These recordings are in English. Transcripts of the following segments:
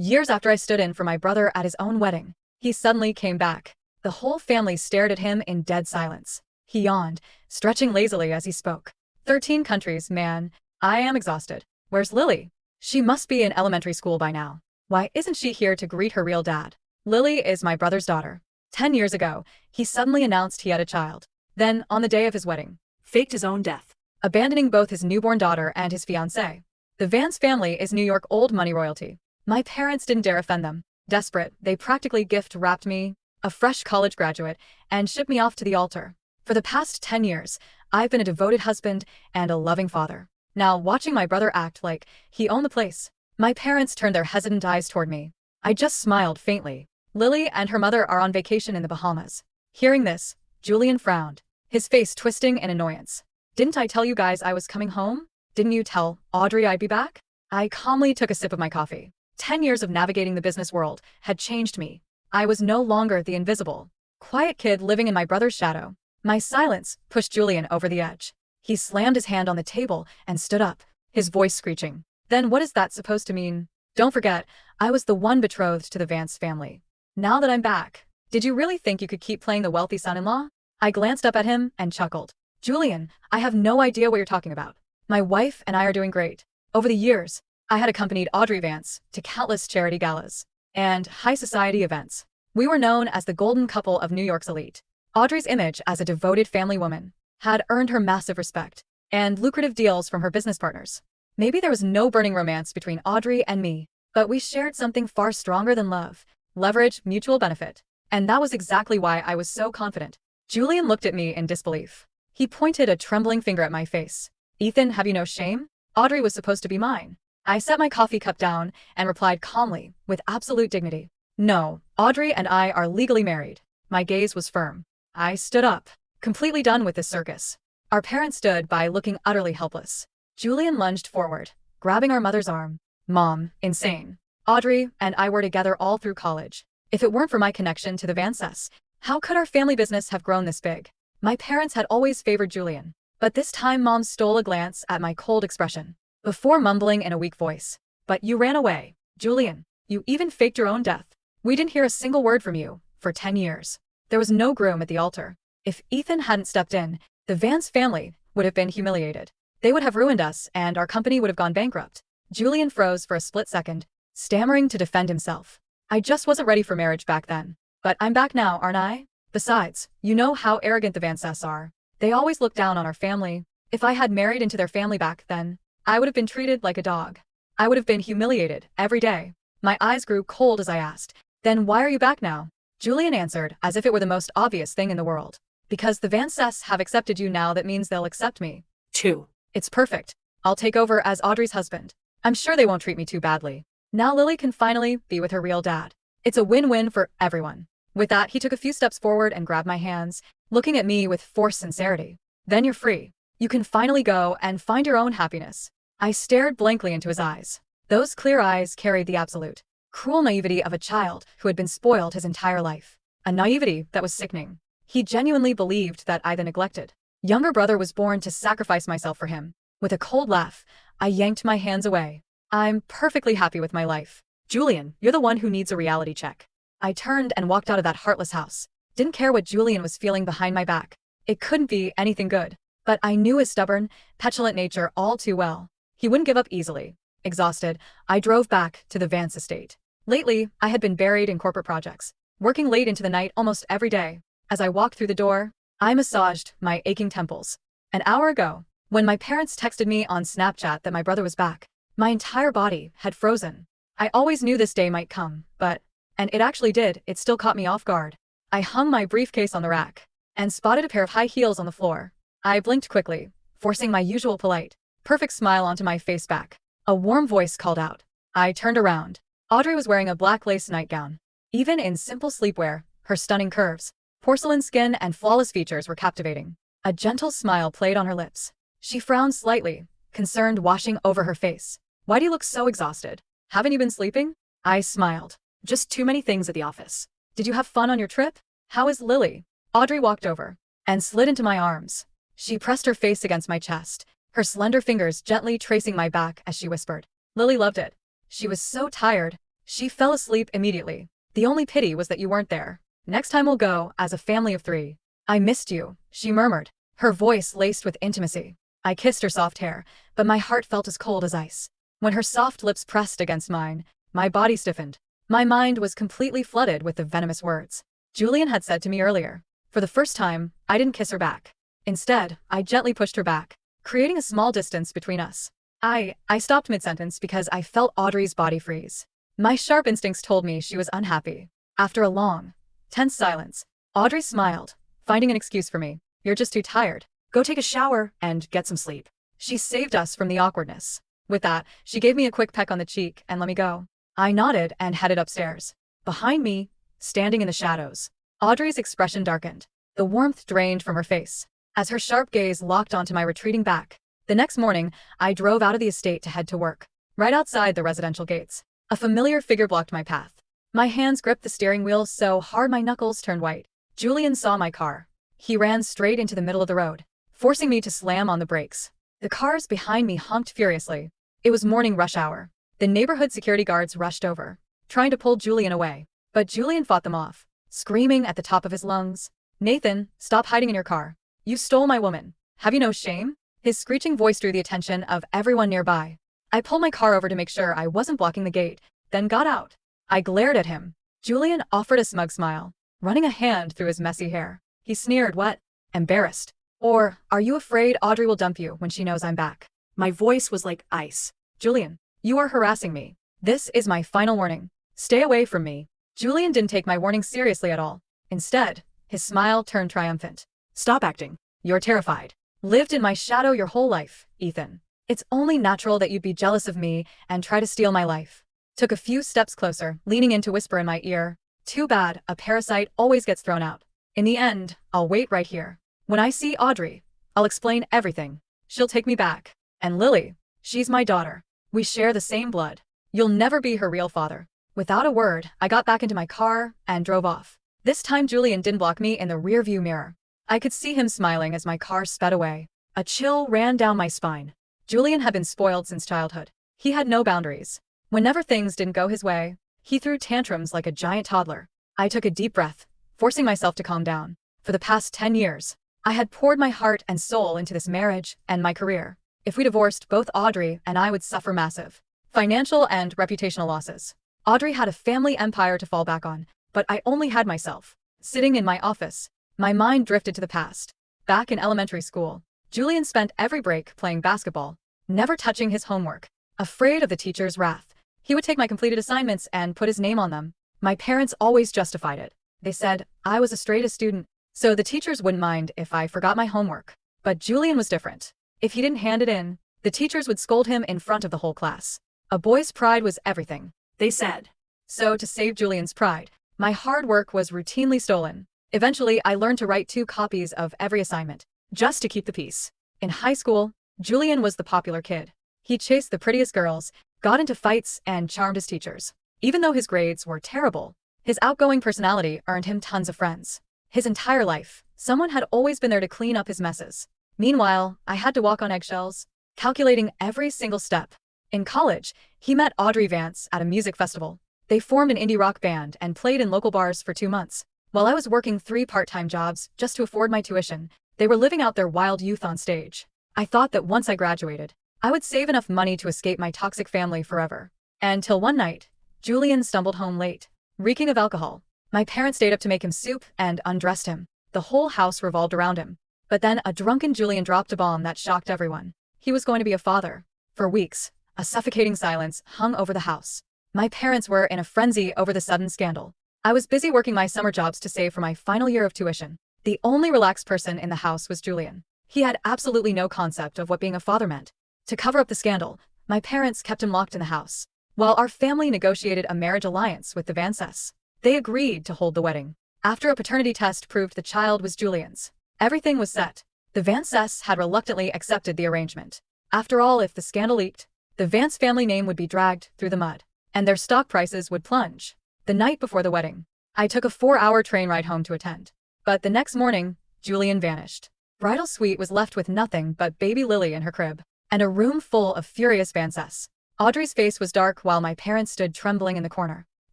Years after I stood in for my brother at his own wedding, he suddenly came back. The whole family stared at him in dead silence. He yawned, stretching lazily as he spoke. 13 countries, man. I am exhausted. Where's Lily? She must be in elementary school by now. Why isn't she here to greet her real dad? Lily is my brother's daughter. 10 years ago, he suddenly announced he had a child. Then, on the day of his wedding, faked his own death, abandoning both his newborn daughter and his fiance. The Vance family is New York old money royalty. My parents didn't dare offend them. Desperate, they practically gift-wrapped me, a fresh college graduate, and shipped me off to the altar. For the past 10 years, I've been a devoted husband and a loving father. Now, watching my brother act like he owned the place, my parents turned their hesitant eyes toward me. I just smiled faintly. Lily and her mother are on vacation in the Bahamas. Hearing this, Julian frowned, his face twisting in annoyance. Didn't I tell you guys I was coming home? Didn't you tell Audrey I'd be back? I calmly took a sip of my coffee. 10 years of navigating the business world had changed me. I was no longer the invisible, quiet kid living in my brother's shadow. My silence pushed Julian over the edge. He slammed his hand on the table and stood up, his voice screeching. Then what is that supposed to mean? Don't forget, I was the one betrothed to the Vance family. Now that I'm back, did you really think you could keep playing the wealthy son-in-law? I glanced up at him and chuckled. Julian, I have no idea what you're talking about. My wife and I are doing great. Over the years, I had accompanied Audrey Vance to countless charity galas and high society events. We were known as the golden couple of New York's elite. Audrey's image as a devoted family woman had earned her massive respect and lucrative deals from her business partners. Maybe there was no burning romance between Audrey and me, but we shared something far stronger than love, leverage, mutual benefit. And that was exactly why I was so confident. Julian looked at me in disbelief. He pointed a trembling finger at my face. Ethan, have you no shame? Audrey was supposed to be mine. I set my coffee cup down and replied calmly, with absolute dignity. No, Audrey and I are legally married. My gaze was firm. I stood up, completely done with this circus. Our parents stood by looking utterly helpless. Julian lunged forward, grabbing our mother's arm. Mom, insane. Audrey and I were together all through college. If it weren't for my connection to the Vances, how could our family business have grown this big? My parents had always favored Julian, but this time Mom stole a glance at my cold expression, before mumbling in a weak voice. But you ran away, Julian. You even faked your own death. We didn't hear a single word from you for 10 years. There was no groom at the altar. If Ethan hadn't stepped in, the Vance family would have been humiliated. They would have ruined us and our company would have gone bankrupt. Julian froze for a split second, stammering to defend himself. I just wasn't ready for marriage back then. But I'm back now, aren't I? Besides, you know how arrogant the Vances are. They always look down on our family. If I had married into their family back then, I would have been treated like a dog. I would have been humiliated every day. My eyes grew cold as I asked, then why are you back now? Julian answered as if it were the most obvious thing in the world. Because the Vances have accepted you now, that means they'll accept me, too. It's perfect. I'll take over as Audrey's husband. I'm sure they won't treat me too badly. Now Lily can finally be with her real dad. It's a win-win for everyone. With that, he took a few steps forward and grabbed my hands, looking at me with forced sincerity. Then you're free. You can finally go and find your own happiness. I stared blankly into his eyes. Those clear eyes carried the absolute, cruel naivety of a child who had been spoiled his entire life. A naivety that was sickening. He genuinely believed that I, the neglected younger brother, was born to sacrifice myself for him. With a cold laugh, I yanked my hands away. I'm perfectly happy with my life. Julian, you're the one who needs a reality check. I turned and walked out of that heartless house. Didn't care what Julian was feeling behind my back. It couldn't be anything good. But I knew his stubborn, petulant nature all too well. He wouldn't give up easily. Exhausted, I drove back to the Vance estate. Lately, I had been buried in corporate projects, working late into the night almost every day. As I walked through the door, I massaged my aching temples. An hour ago, when my parents texted me on Snapchat that my brother was back, my entire body had frozen. I always knew this day might come, and it actually did. It still caught me off guard. I hung my briefcase on the rack and spotted a pair of high heels on the floor. I blinked quickly, forcing my usual polite, perfect smile onto my face back. A warm voice called out. I turned around. Audrey was wearing a black lace nightgown. Even in simple sleepwear, her stunning curves, porcelain skin, and flawless features were captivating. A gentle smile played on her lips. She frowned slightly, concern washing over her face. Why do you look so exhausted? Haven't you been sleeping? I smiled. Just too many things at the office. Did you have fun on your trip? How is Lily? Audrey walked over and slid into my arms. She pressed her face against my chest, her slender fingers gently tracing my back as she whispered. Lily loved it. She was so tired. She fell asleep immediately. The only pity was that you weren't there. Next time we'll go as a family of 3. I missed you, she murmured, her voice laced with intimacy. I kissed her soft hair, but my heart felt as cold as ice. When her soft lips pressed against mine, my body stiffened. My mind was completely flooded with the venomous words Julian had said to me earlier. For the first time, I didn't kiss her back. Instead, I gently pushed her back, creating a small distance between us. I stopped mid-sentence because I felt Audrey's body freeze. My sharp instincts told me she was unhappy. After a long, tense silence, Audrey smiled, finding an excuse for me. You're just too tired. Go take a shower and get some sleep. She saved us from the awkwardness. With that, she gave me a quick peck on the cheek and let me go. I nodded and headed upstairs. Behind me, standing in the shadows, Audrey's expression darkened. The warmth drained from her face as her sharp gaze locked onto my retreating back. The next morning, I drove out of the estate to head to work. Right outside the residential gates, a familiar figure blocked my path. My hands gripped the steering wheel so hard my knuckles turned white. Julian saw my car. He ran straight into the middle of the road, forcing me to slam on the brakes. The cars behind me honked furiously. It was morning rush hour. The neighborhood security guards rushed over, trying to pull Julian away. But Julian fought them off, screaming at the top of his lungs. Nathan, stop hiding in your car. You stole my woman. Have you no shame? His screeching voice drew the attention of everyone nearby. I pulled my car over to make sure I wasn't blocking the gate, then got out. I glared at him. Julian offered a smug smile, running a hand through his messy hair. He sneered, what? Embarrassed? Or, are you afraid Audrey will dump you when she knows I'm back? My voice was like ice. Julian, you are harassing me. This is my final warning. Stay away from me. Julian didn't take my warning seriously at all. Instead, his smile turned triumphant. Stop acting. You're terrified. Lived in my shadow your whole life, Ethan. It's only natural that you'd be jealous of me and try to steal my life. Took a few steps closer, leaning in to whisper in my ear. Too bad, a parasite always gets thrown out. In the end, I'll wait right here. When I see Audrey, I'll explain everything. She'll take me back. And Lily, she's my daughter. We share the same blood. You'll never be her real father. Without a word, I got back into my car and drove off. This time Julian didn't block me in the rearview mirror. I could see him smiling as my car sped away. A chill ran down my spine. Julian had been spoiled since childhood. He had no boundaries. Whenever things didn't go his way, he threw tantrums like a giant toddler. I took a deep breath, forcing myself to calm down. For the past 10 years, I had poured my heart and soul into this marriage and my career. If we divorced, both Audrey and I would suffer massive financial and reputational losses. Audrey had a family empire to fall back on, but I only had myself. Sitting in my office, my mind drifted to the past. Back in elementary school, Julian spent every break playing basketball, never touching his homework. Afraid of the teacher's wrath, he would take my completed assignments and put his name on them. My parents always justified it. They said I was a straight-A student, so the teachers wouldn't mind if I forgot my homework. But Julian was different. If he didn't hand it in, the teachers would scold him in front of the whole class. A boy's pride was everything, they said. So to save Julian's pride, my hard work was routinely stolen. Eventually, I learned to write 2 copies of every assignment, just to keep the peace. In high school, Julian was the popular kid. He chased the prettiest girls, got into fights, and charmed his teachers. Even though his grades were terrible, his outgoing personality earned him tons of friends. His entire life, someone had always been there to clean up his messes. Meanwhile, I had to walk on eggshells, calculating every single step. In college, he met Audrey Vance at a music festival. They formed an indie rock band and played in local bars for 2 months. While I was working 3 part-time jobs just to afford my tuition, they were living out their wild youth on stage. I thought that once I graduated, I would save enough money to escape my toxic family forever. Until one night, Julian stumbled home late, reeking of alcohol. My parents stayed up to make him soup and undressed him. The whole house revolved around him. But then a drunken Julian dropped a bomb that shocked everyone. He was going to be a father. For weeks, a suffocating silence hung over the house. My parents were in a frenzy over the sudden scandal. I was busy working my summer jobs to save for my final year of tuition. The only relaxed person in the house was Julian. He had absolutely no concept of what being a father meant. To cover up the scandal, my parents kept him locked in the house, while our family negotiated a marriage alliance with the Vances. They agreed to hold the wedding. After a paternity test proved the child was Julian's, everything was set. The Vances had reluctantly accepted the arrangement. After all, if the scandal leaked, the Vance family name would be dragged through the mud, and their stock prices would plunge. The night before the wedding, I took a 4-hour train ride home to attend. But the next morning, Julian vanished. Bridal suite was left with nothing but baby Lily in her crib, and a room full of furious Vances. Audrey's face was dark while my parents stood trembling in the corner.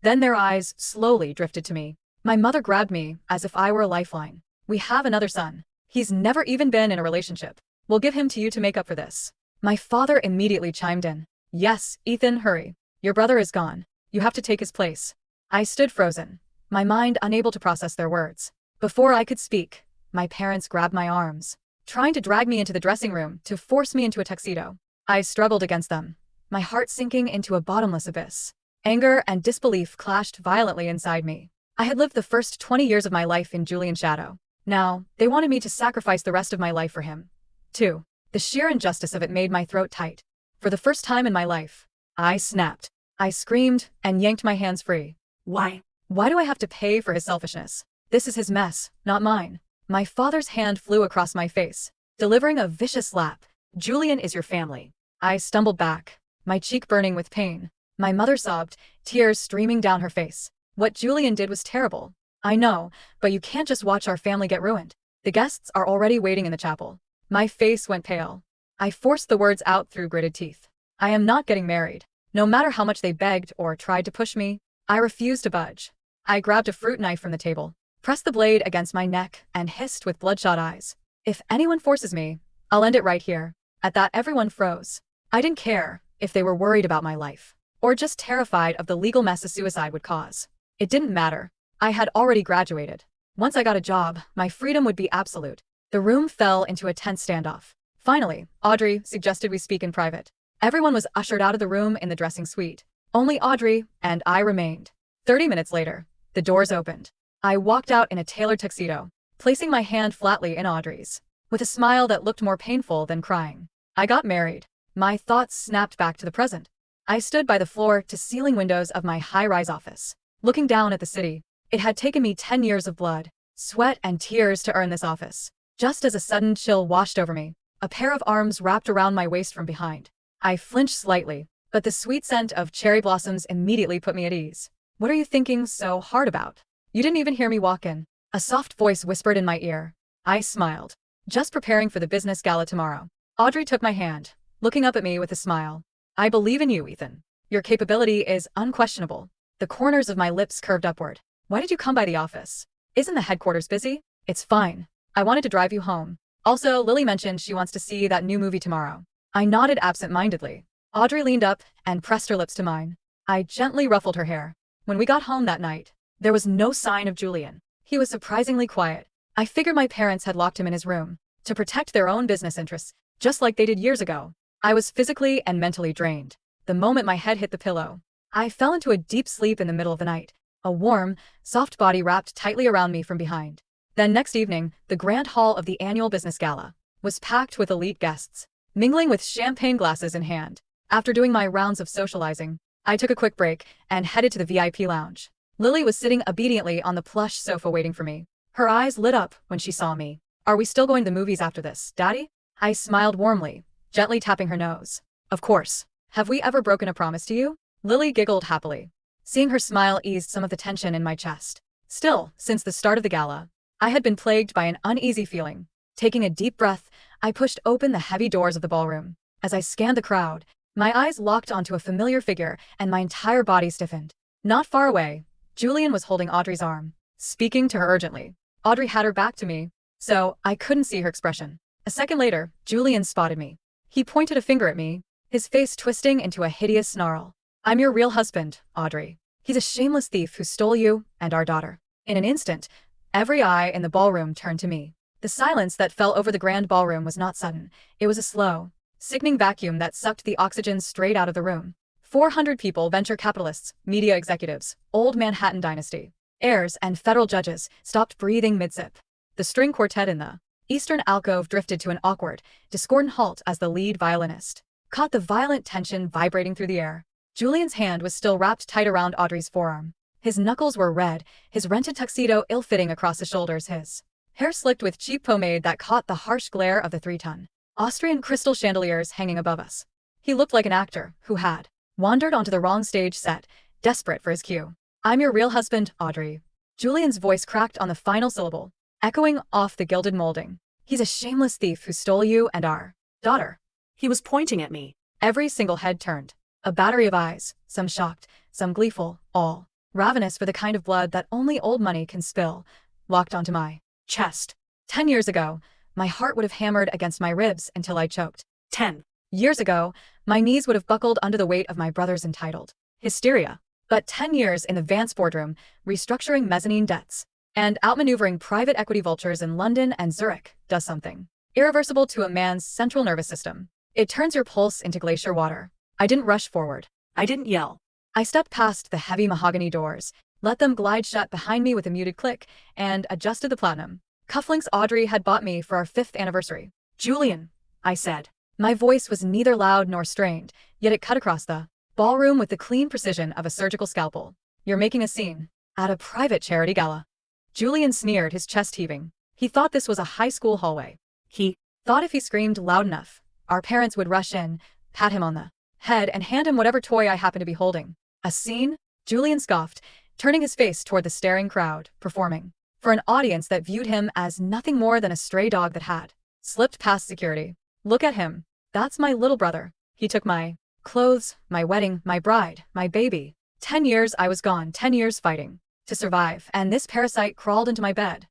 Then their eyes slowly drifted to me. My mother grabbed me as if I were a lifeline. "We have another son. He's never even been in a relationship. We'll give him to you to make up for this." My father immediately chimed in. "Yes, Ethan, hurry. Your brother is gone. You have to take his place." I stood frozen, my mind unable to process their words. Before I could speak, my parents grabbed my arms, trying to drag me into the dressing room to force me into a tuxedo. I struggled against them, my heart sinking into a bottomless abyss. Anger and disbelief clashed violently inside me. I had lived the first 20 years of my life in Julian's shadow. Now, they wanted me to sacrifice the rest of my life for him. 2. The sheer injustice of it made my throat tight. For the first time in my life, I snapped. I screamed and yanked my hands free. "Why? Why do I have to pay for his selfishness? This is his mess, not mine." My father's hand flew across my face, delivering a vicious slap. "Julian is your family." I stumbled back, my cheek burning with pain. My mother sobbed, tears streaming down her face. "What Julian did was terrible. I know, but you can't just watch our family get ruined. The guests are already waiting in the chapel." My face went pale. I forced the words out through gritted teeth. "I am not getting married." No matter how much they begged or tried to push me, I refused to budge. I grabbed a fruit knife from the table, pressed the blade against my neck, and hissed with bloodshot eyes. "If anyone forces me, I'll end it right here." At that, everyone froze. I didn't care if they were worried about my life, or just terrified of the legal mess a suicide would cause. It didn't matter. I had already graduated. Once I got a job, my freedom would be absolute. The room fell into a tense standoff. Finally, Audrey suggested we speak in private. Everyone was ushered out of the room in the dressing suite. Only Audrey and I remained. 30 minutes later, the doors opened. I walked out in a tailored tuxedo, placing my hand flatly in Audrey's, with a smile that looked more painful than crying. I got married. My thoughts snapped back to the present. I stood by the floor-to-ceiling windows of my high-rise office, looking down at the city. It had taken me 10 years of blood, sweat, and tears to earn this office. Just as a sudden chill washed over me, a pair of arms wrapped around my waist from behind. I flinched slightly, but the sweet scent of cherry blossoms immediately put me at ease. "What are you thinking so hard about? You didn't even hear me walk in." A soft voice whispered in my ear. I smiled. "Just preparing for the business gala tomorrow." Audrey took my hand, looking up at me with a smile. "I believe in you, Ethan. Your capability is unquestionable." The corners of my lips curved upward. "Why did you come by the office? Isn't the headquarters busy?" "It's fine. I wanted to drive you home. Also, Lily mentioned she wants to see that new movie tomorrow." I nodded absent-mindedly. Audrey leaned up and pressed her lips to mine. I gently ruffled her hair. When we got home that night, there was no sign of Julian. He was surprisingly quiet. I figured my parents had locked him in his room to protect their own business interests, just like they did years ago. I was physically and mentally drained. The moment my head hit the pillow, I fell into a deep sleep in the middle of the night, a warm, soft body wrapped tightly around me from behind. Then next evening, the grand hall of the annual business gala was packed with elite guests, mingling with champagne glasses in hand. After doing my rounds of socializing, I took a quick break and headed to the VIP lounge. Lily was sitting obediently on the plush sofa waiting for me. Her eyes lit up when she saw me. "Are we still going to the movies after this, Daddy?" I smiled warmly, gently tapping her nose. "Of course. Have we ever broken a promise to you?" Lily giggled happily. Seeing her smile eased some of the tension in my chest. Still, since the start of the gala, I had been plagued by an uneasy feeling. Taking a deep breath, I pushed open the heavy doors of the ballroom. As I scanned the crowd, my eyes locked onto a familiar figure and my entire body stiffened. Not far away, Julian was holding Audrey's arm, speaking to her urgently. Audrey had her back to me, so I couldn't see her expression. A second later, Julian spotted me. He pointed a finger at me, his face twisting into a hideous snarl. "I'm your real husband, Audrey. He's a shameless thief who stole you and our daughter." In an instant, every eye in the ballroom turned to me. The silence that fell over the grand ballroom was not sudden. It was a slow, sickening vacuum that sucked the oxygen straight out of the room. 400 people, venture capitalists, media executives, old Manhattan dynasty, heirs, and federal judges stopped breathing mid-sip. The string quartet in the eastern alcove drifted to an awkward, discordant halt as the lead violinist caught the violent tension vibrating through the air. Julian's hand was still wrapped tight around Audrey's forearm. His knuckles were red, his rented tuxedo ill-fitting across his shoulders, his hair slicked with cheap pomade that caught the harsh glare of the 3-ton Austrian crystal chandeliers hanging above us. He looked like an actor who had wandered onto the wrong stage set, desperate for his cue. "I'm your real husband, Audrey." Julian's voice cracked on the final syllable, echoing off the gilded molding. "He's a shameless thief who stole you and our daughter." He was pointing at me. Every single head turned. A battery of eyes, some shocked, some gleeful, all ravenous for the kind of blood that only old money can spill, locked onto my chest. 10 years ago, my heart would have hammered against my ribs until I choked. 10 years ago, my knees would have buckled under the weight of my brother's entitled hysteria. But 10 years in the Vance boardroom, restructuring mezzanine debts, and outmaneuvering private equity vultures in London and Zurich does something irreversible to a man's central nervous system. It turns your pulse into glacier water. I didn't rush forward. I didn't yell. I stepped past the heavy mahogany doors, let them glide shut behind me with a muted click, and adjusted the platinum cufflinks Audrey had bought me for our 5th anniversary. Julian, I said. My voice was neither loud nor strained, yet it cut across the ballroom with the clean precision of a surgical scalpel. You're making a scene at a private charity gala. Julian sneered, his chest heaving. He thought this was a high school hallway. He thought if he screamed loud enough, our parents would rush in, pat him on the head, and hand him whatever toy I happened to be holding. A scene? Julian scoffed, turning his face toward the staring crowd, performing for an audience that viewed him as nothing more than a stray dog that had slipped past security. Look at him. That's my little brother. He took my clothes, my wedding, my bride, my baby. 10 years I was gone, 10 years fighting to survive, and this parasite crawled into my bed.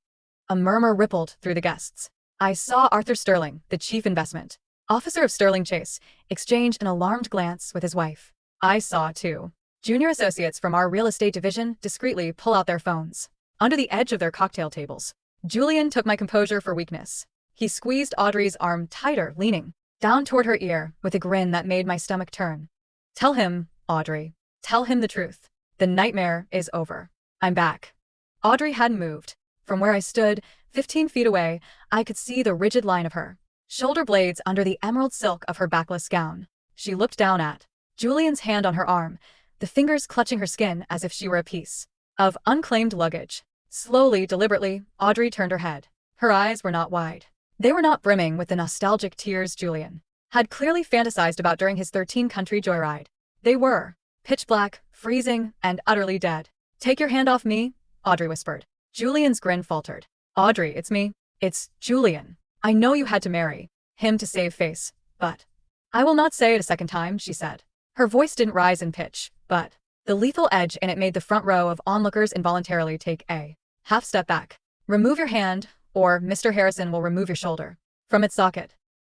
A murmur rippled through the guests. I saw Arthur Sterling, the chief investment officer of Sterling Chase, exchange an alarmed glance with his wife. I saw, too, junior associates from our real estate division discreetly pull out their phones under the edge of their cocktail tables. Julian took my composure for weakness. He squeezed Audrey's arm tighter, leaning down toward her ear with a grin that made my stomach turn. Tell him, Audrey. Tell him the truth. The nightmare is over. I'm back. Audrey hadn't moved. From where I stood, 15 feet away, I could see the rigid line of her shoulder blades under the emerald silk of her backless gown. She looked down at Julian's hand on her arm, the fingers clutching her skin as if she were a piece of unclaimed luggage. Slowly, deliberately, Audrey turned her head. Her eyes were not wide. They were not brimming with the nostalgic tears Julian had clearly fantasized about during his 13-country joyride. They were pitch black, freezing, and utterly dead. Take your hand off me, Audrey whispered. Julian's grin faltered. Audrey, it's me. It's Julian. I know you had to marry him to save face, but I will not say it a second time, she said. Her voice didn't rise in pitch, but the lethal edge in it made the front row of onlookers involuntarily take a half step back. Remove your hand, or Mr. Harrison will remove your shoulder from its socket.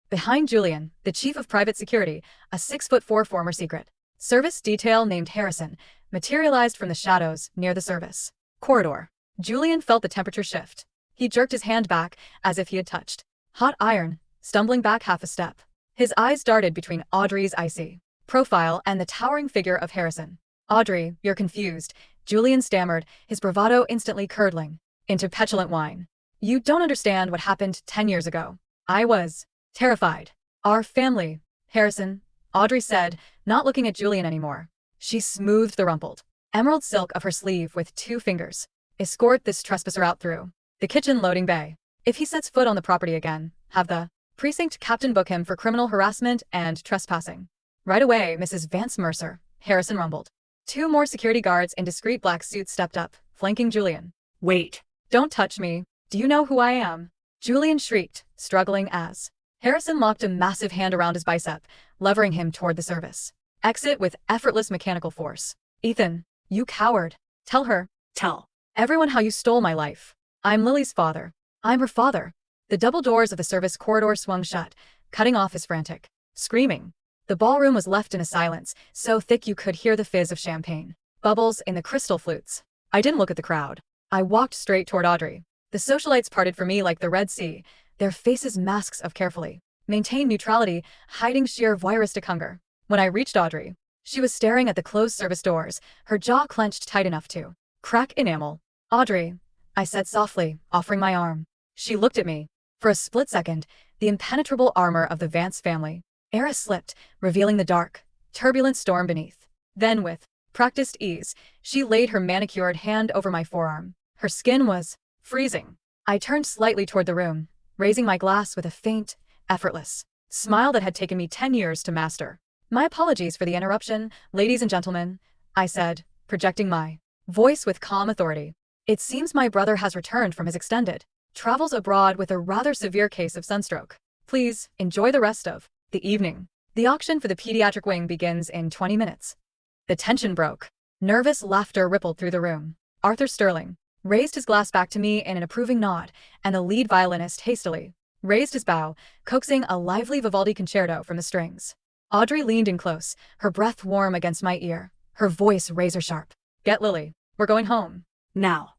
Behind Julian, the chief of private security, a 6'4" former secret service detail named Harrison, materialized from the shadows near the service corridor. Julian felt the temperature shift. He jerked his hand back as if he had touched hot iron, stumbling back half a step. His eyes darted between Audrey's icy profile and the towering figure of Harrison. Audrey, you're confused, Julian stammered, his bravado instantly curdling into petulant whine. You don't understand what happened 10 years ago. I was terrified. Our family, Harrison, Audrey said, not looking at Julian anymore. She smoothed the rumpled emerald silk of her sleeve with 2 fingers. Escort this trespasser out through the kitchen loading bay. If he sets foot on the property again, have the precinct captain book him for criminal harassment and trespassing. Right away, Mrs. Vance Mercer, Harrison rumbled. 2 more security guards in discreet black suits stepped up, flanking Julian. Wait. Don't touch me. Do you know who I am? Julian shrieked, struggling as Harrison locked a massive hand around his bicep, levering him toward the service exit with effortless mechanical force. Ethan, you coward. Tell her. Tell everyone how you stole my life. I'm Lily's father. I'm her father. The double doors of the service corridor swung shut, cutting off his frantic screaming. The ballroom was left in a silence, so thick you could hear the fizz of champagne bubbles in the crystal flutes. I didn't look at the crowd. I walked straight toward Audrey. The socialites parted for me like the Red Sea, their faces masks of carefully maintained neutrality, hiding sheer voyeuristic hunger. When I reached Audrey, she was staring at the closed service doors, her jaw clenched tight enough to crack enamel. Audrey, I said softly, offering my arm. She looked at me. For a split second, the impenetrable armor of the Vance family era slipped, revealing the dark, turbulent storm beneath. Then with practiced ease, she laid her manicured hand over my forearm. Her skin was freezing. I turned slightly toward the room, raising my glass with a faint, effortless smile that had taken me 10 years to master. My apologies for the interruption, ladies and gentlemen, I said, projecting my voice with calm authority. It seems my brother has returned from his extended travels abroad with a rather severe case of sunstroke. Please enjoy the rest of the evening. The auction for the pediatric wing begins in 20 minutes. The tension broke. Nervous laughter rippled through the room. Arthur Sterling raised his glass back to me in an approving nod, and the lead violinist hastily raised his bow, coaxing a lively Vivaldi concerto from the strings. Audrey leaned in close, her breath warm against my ear, her voice razor-sharp. "Get Lily. We're going home. Now."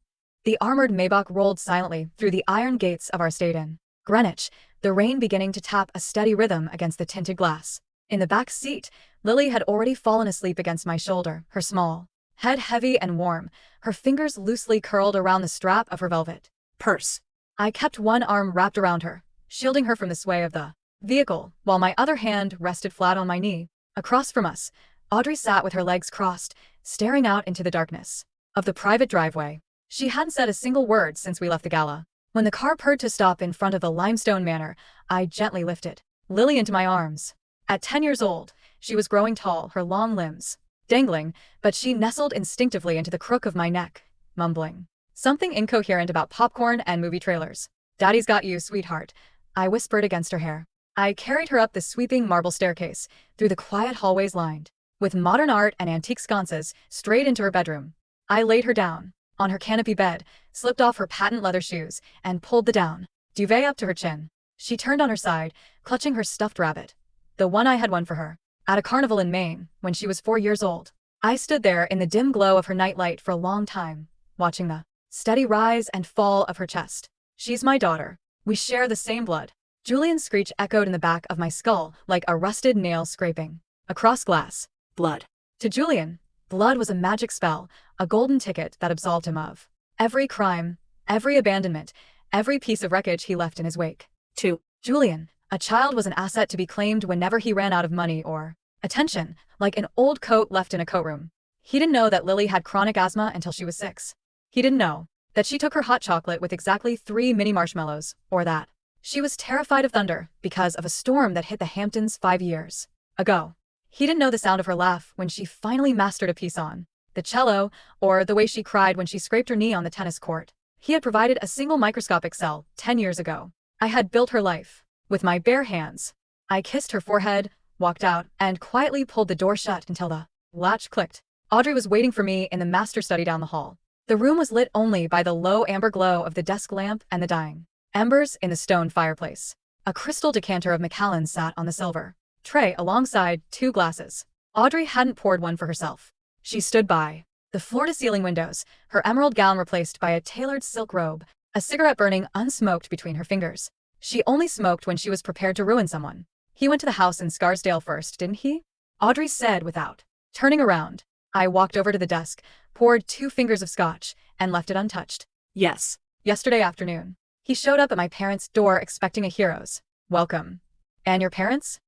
The armored Maybach rolled silently through the iron gates of our state inn. Greenwich, the rain beginning to tap a steady rhythm against the tinted glass. In the back seat, Lily had already fallen asleep against my shoulder, her small head heavy and warm, her fingers loosely curled around the strap of her velvet purse. I kept one arm wrapped around her, shielding her from the sway of the vehicle, while my other hand rested flat on my knee. Across from us, Audrey sat with her legs crossed, staring out into the darkness of the private driveway. She hadn't said a single word since we left the gala. When the car purred to stop in front of the limestone manor, I gently lifted Lily into my arms. At 10 years old, she was growing tall, her long limbs dangling, but she nestled instinctively into the crook of my neck, mumbling something incoherent about popcorn and movie trailers. "Daddy's got you, sweetheart," I whispered against her hair. I carried her up the sweeping marble staircase, through the quiet hallways lined with modern art and antique sconces, straight into her bedroom. I laid her down on her canopy bed, slipped off her patent leather shoes, and pulled the down duvet up to her chin. She turned on her side, clutching her stuffed rabbit, the one I had won for her at a carnival in Maine when she was 4 years old. I stood there in the dim glow of her nightlight for a long time, watching the steady rise and fall of her chest. "She's my daughter. We share the same blood." Julian's screech echoed in the back of my skull like a rusted nail scraping across glass. Blood. To Julian, blood was a magic spell, a golden ticket that absolved him of every crime, every abandonment, every piece of wreckage he left in his wake. To Julian, a child was an asset to be claimed whenever he ran out of money or attention, like an old coat left in a coatroom. He didn't know that Lily had chronic asthma until she was 6. He didn't know that she took her hot chocolate with exactly 3 mini marshmallows, or that she was terrified of thunder because of a storm that hit the Hamptons 5 years ago. He didn't know the sound of her laugh when she finally mastered a piece on the cello, or the way she cried when she scraped her knee on the tennis court. He had provided a single microscopic cell 10 years ago. I had built her life with my bare hands. I kissed her forehead, walked out, and quietly pulled the door shut until the latch clicked. Audrey was waiting for me in the master study down the hall. The room was lit only by the low amber glow of the desk lamp and the dying embers in the stone fireplace. A crystal decanter of Macallan sat on the silver tray alongside 2 glasses. Audrey hadn't poured one for herself. She stood by the floor-to-ceiling windows, her emerald gown replaced by a tailored silk robe, a cigarette burning unsmoked between her fingers. She only smoked when she was prepared to ruin someone. "He went to the house in Scarsdale first, didn't he?" Audrey said without turning around. I walked over to the desk, poured 2 fingers of scotch, and left it untouched. "Yes. Yesterday afternoon. He showed up at my parents' door expecting a hero's welcome." "And your parents?"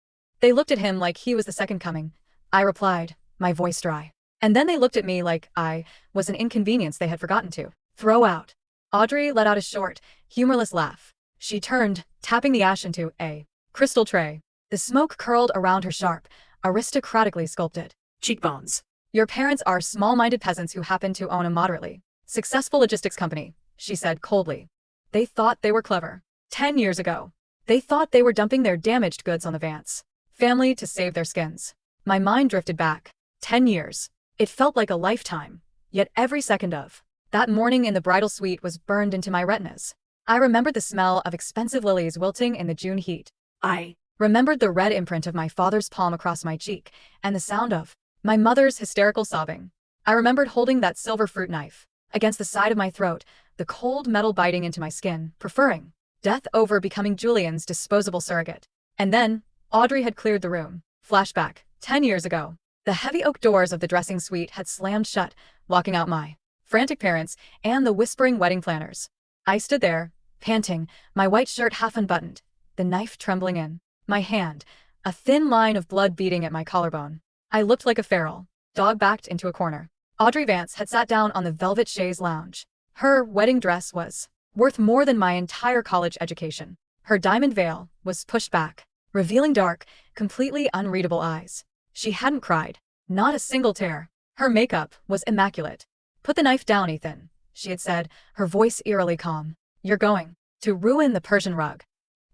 "They looked at him like he was the second coming," I replied, my voice dry. "And then they looked at me like I was an inconvenience they had forgotten to throw out." Audrey let out a short, humorless laugh. She turned, tapping the ash into a crystal tray. The smoke curled around her sharp, aristocratically sculpted cheekbones. "Your parents are small-minded peasants who happen to own a moderately successful logistics company," she said coldly. "They thought they were clever. 10 years ago. They thought they were dumping their damaged goods on the Vance family to save their skins." My mind drifted back. 10 years. It felt like a lifetime. Yet every second of that morning in the bridal suite was burned into my retinas. I remembered the smell of expensive lilies wilting in the June heat. I remembered the red imprint of my father's palm across my cheek, and the sound of my mother's hysterical sobbing. I remembered holding that silver fruit knife against the side of my throat, the cold metal biting into my skin, preferring death over becoming Julian's disposable surrogate. And then, Audrey had cleared the room. Flashback, 10 years ago. The heavy oak doors of the dressing suite had slammed shut, locking out my frantic parents and the whispering wedding planners. I stood there, panting, my white shirt half unbuttoned, the knife trembling in my hand, a thin line of blood beating at my collarbone. I looked like a feral dog backed into a corner. Audrey Vance had sat down on the velvet chaise lounge. Her wedding dress was worth more than my entire college education. Her diamond veil was pushed back, revealing dark, completely unreadable eyes. She hadn't cried. Not a single tear. Her makeup was immaculate. "Put the knife down, Ethan," she had said, her voice eerily calm. "You're going to ruin the Persian rug."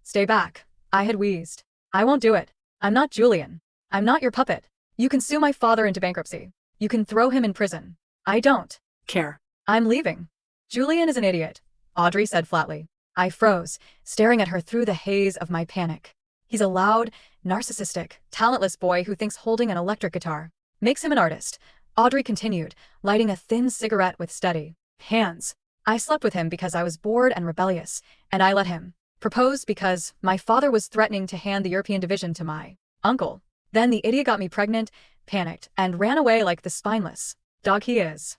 "Stay back," I had wheezed. "I won't do it. I'm not Julian. I'm not your puppet. You can sue my father into bankruptcy. You can throw him in prison. I don't Care. I'm leaving. Julian is an idiot, Audrey said flatly. I froze, staring at her through the haze of my panic. He's a loud, narcissistic, talentless boy who thinks holding an electric guitar makes him an artist, Audrey continued, lighting a thin cigarette with steady hands. I slept with him because I was bored and rebellious, and I let him propose because my father was threatening to hand the European division to my uncle. Then the idiot got me pregnant, panicked, and ran away like the spineless dog he is.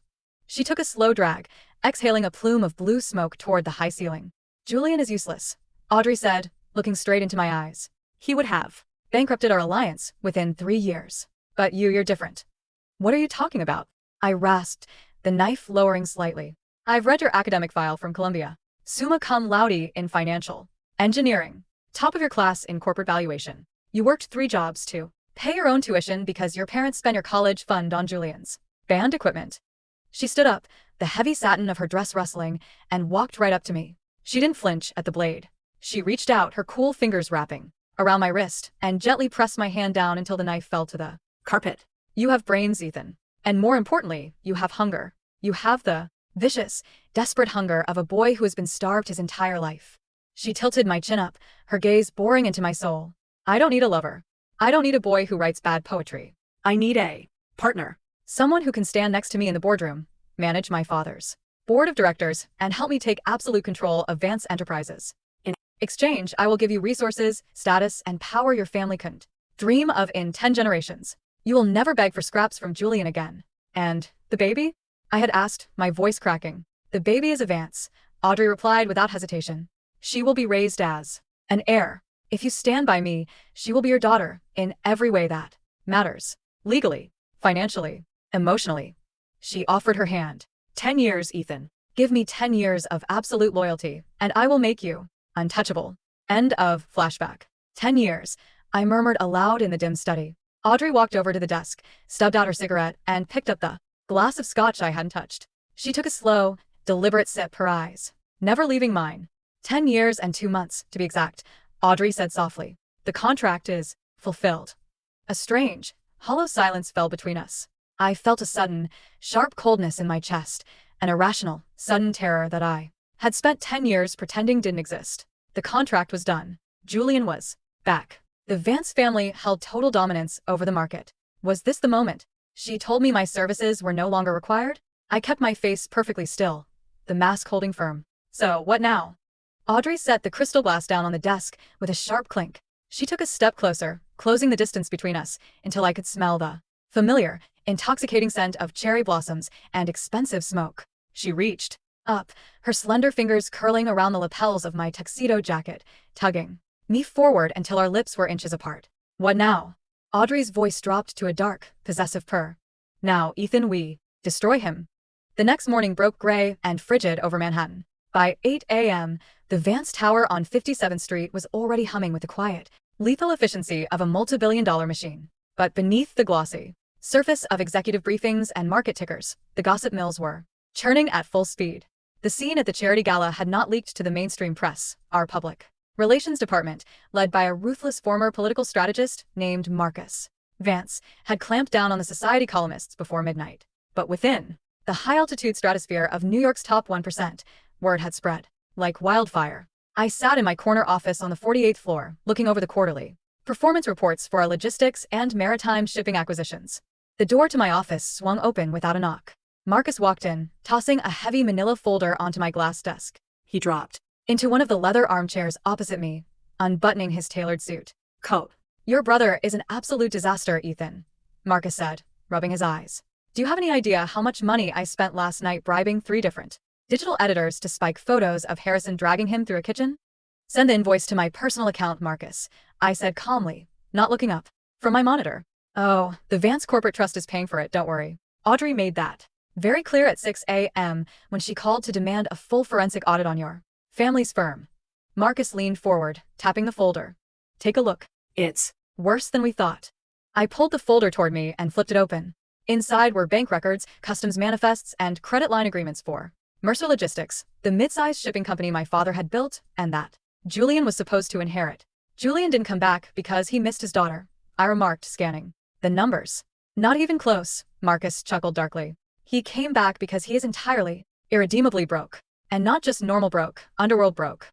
She took a slow drag, exhaling a plume of blue smoke toward the high ceiling. Julian is useless, Audrey said, looking straight into my eyes. He would have bankrupted our alliance within 3 years. But you're different. What are you talking about? I rasped, the knife lowering slightly. I've read your academic file from Columbia. Summa cum laude in financial engineering. Top of your class in corporate valuation. You worked 3 jobs to pay your own tuition because your parents spent your college fund on Julian's band equipment. She stood up, the heavy satin of her dress rustling, and walked right up to me. She didn't flinch at the blade. She reached out, her cool fingers wrapping around my wrist, and gently pressed my hand down until the knife fell to the carpet. You have brains, Ethan. And more importantly, you have hunger. You have the vicious, desperate hunger of a boy who has been starved his entire life. She tilted my chin up, her gaze boring into my soul. I don't need a lover. I don't need a boy who writes bad poetry. I need a partner. Someone who can stand next to me in the boardroom, manage my father's board of directors, and help me take absolute control of Vance Enterprises. In exchange, I will give you resources, status, and power your family couldn't dream of in 10 generations. You will never beg for scraps from Julian again. And the baby? I had asked, my voice cracking. The baby is a Vance, Audrey replied without hesitation. She will be raised as an heir. If you stand by me, she will be your daughter in every way that matters. Legally, financially, emotionally. She offered her hand. 10 years, Ethan. Give me 10 years of absolute loyalty, and I will make you untouchable. End of flashback. 10 years, I murmured aloud in the dim study. Audrey walked over to the desk, stubbed out her cigarette, and picked up the glass of scotch I hadn't touched. She took a slow, deliberate sip, her eyes never leaving mine. 10 years and 2 months, to be exact, Audrey said softly. The contract is fulfilled. A strange, hollow silence fell between us. I felt a sudden, sharp coldness in my chest, an irrational, sudden terror that I had spent 10 years pretending didn't exist. The contract was done. Julian was back. The Vance family held total dominance over the market. Was this the moment? She told me my services were no longer required? I kept my face perfectly still, the mask holding firm. So, what now? Audrey set the crystal glass down on the desk with a sharp clink. She took a step closer, closing the distance between us until I could smell the familiar, intoxicating scent of cherry blossoms and expensive smoke. She reached up, her slender fingers curling around the lapels of my tuxedo jacket, tugging me forward until our lips were inches apart. What now? Audrey's voice dropped to a dark, possessive purr. Now, Ethan, we destroy him. The next morning broke gray and frigid over Manhattan. By 8 a.m., the Vance Tower on 57th Street was already humming with the quiet, lethal efficiency of a multi-billion-dollar machine. But beneath the glossy surface of executive briefings and market tickers, the gossip mills were churning at full speed. The scene at the charity gala had not leaked to the mainstream press, our public relations department, led by a ruthless former political strategist named Marcus Vance, had clamped down on the society columnists before midnight. But within the high-altitude stratosphere of New York's top 1%, word had spread like wildfire. I sat in my corner office on the 48th floor, looking over the quarterly performance reports for our logistics and maritime shipping acquisitions. The door to my office swung open without a knock. Marcus walked in, tossing a heavy manila folder onto my glass desk. He dropped into one of the leather armchairs opposite me, unbuttoning his tailored suit coat. Your brother is an absolute disaster, Ethan, Marcus said, rubbing his eyes. Do you have any idea how much money I spent last night bribing 3 different digital editors to spike photos of Harrison dragging him through a kitchen? Send the invoice to my personal account, Marcus, I said calmly, not looking up from my monitor. Oh, the Vance Corporate Trust is paying for it, don't worry. Audrey made that very clear at 6 a.m. when she called to demand a full forensic audit on your family's firm. Marcus leaned forward, tapping the folder. Take a look. It's worse than we thought. I pulled the folder toward me and flipped it open. Inside were bank records, customs manifests, and credit line agreements for Mercer Logistics, the mid-sized shipping company my father had built, and that Julian was supposed to inherit. Julian didn't come back because he missed his daughter, I remarked, scanning the numbers. Not even close, Marcus chuckled darkly. He came back because he is entirely, irredeemably broke. And not just normal broke, underworld broke.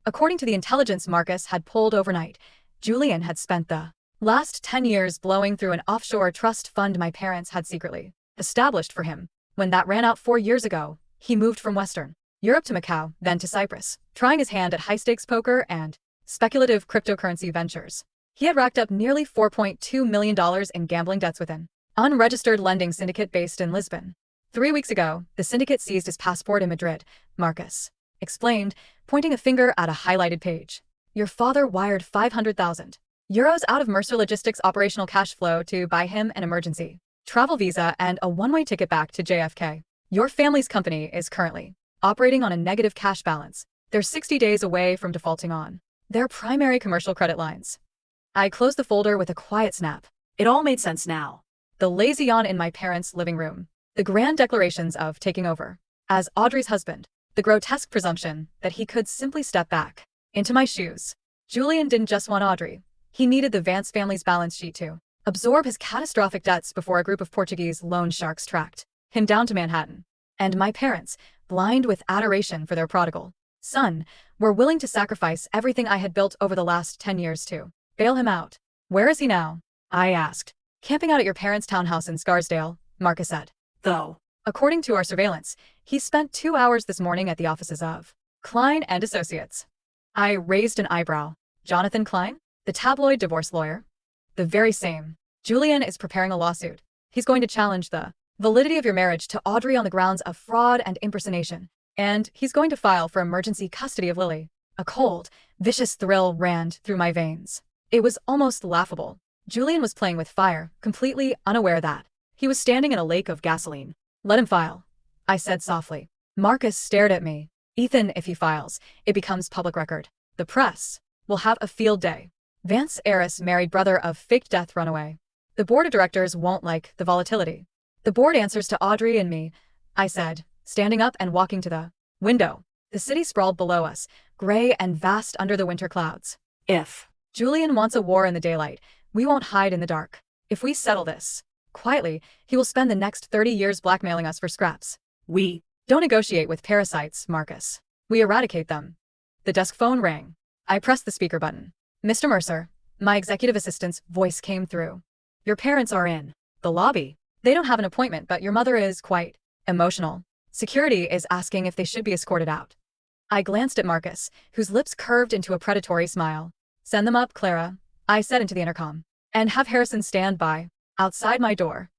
According to the intelligence Marcus had pulled overnight, Julian had spent the last 10 years blowing through an offshore trust fund my parents had secretly established for him. When that ran out 4 years ago, he moved from Western Europe to Macau, then to Cyprus, trying his hand at high-stakes poker and speculative cryptocurrency ventures. He had racked up nearly $4.2 million in gambling debts with an unregistered lending syndicate based in Lisbon. 3 weeks ago, the syndicate seized his passport in Madrid, Marcus explained, pointing a finger at a highlighted page. Your father wired 500,000 euros out of Mercer Logistics operational cash flow to buy him an emergency travel visa and a one-way ticket back to JFK. Your family's company is currently operating on a negative cash balance. They're 60 days away from defaulting on their primary commercial credit lines. I closed the folder with a quiet snap. It all made sense now. The lazy yawn in my parents' living room. The grand declarations of taking over as Audrey's husband. The grotesque presumption that he could simply step back into my shoes. Julian didn't just want Audrey. He needed the Vance family's balance sheet to absorb his catastrophic debts before a group of Portuguese loan sharks tracked him down to Manhattan. And my parents, blind with adoration for their prodigal son, were willing to sacrifice everything I had built over the last 10 years to bail him out. Where is he now? I asked. Camping out at your parents' townhouse in Scarsdale, Marcus said. Though, according to our surveillance, he spent 2 hours this morning at the offices of Klein and Associates. I raised an eyebrow. Jonathan Klein? The tabloid divorce lawyer? The very same. Julian is preparing a lawsuit. He's going to challenge the validity of your marriage to Audrey on the grounds of fraud and impersonation. And he's going to file for emergency custody of Lily. A cold, vicious thrill ran through my veins. It was almost laughable. Julian was playing with fire, completely unaware that he was standing in a lake of gasoline. Let him file, I said softly. Marcus stared at me. Ethan, if he files, it becomes public record. The press will have a field day. Vance heiress married brother of faked death runaway. The board of directors won't like the volatility. The board answers to Audrey and me, I said, standing up and walking to the window. The city sprawled below us, gray and vast under the winter clouds. If Julian wants a war in the daylight, we won't hide in the dark. If we settle this quietly, he will spend the next 30 years blackmailing us for scraps. We don't negotiate with parasites, Marcus. We eradicate them. The desk phone rang. I pressed the speaker button. Mr. Mercer, my executive assistant's voice came through. Your parents are in the lobby. They don't have an appointment, but your mother is quite emotional. Security is asking if they should be escorted out. I glanced at Marcus, whose lips curved into a predatory smile. Send them up, Clara, I said into the intercom. And have Harrison stand by, outside my door.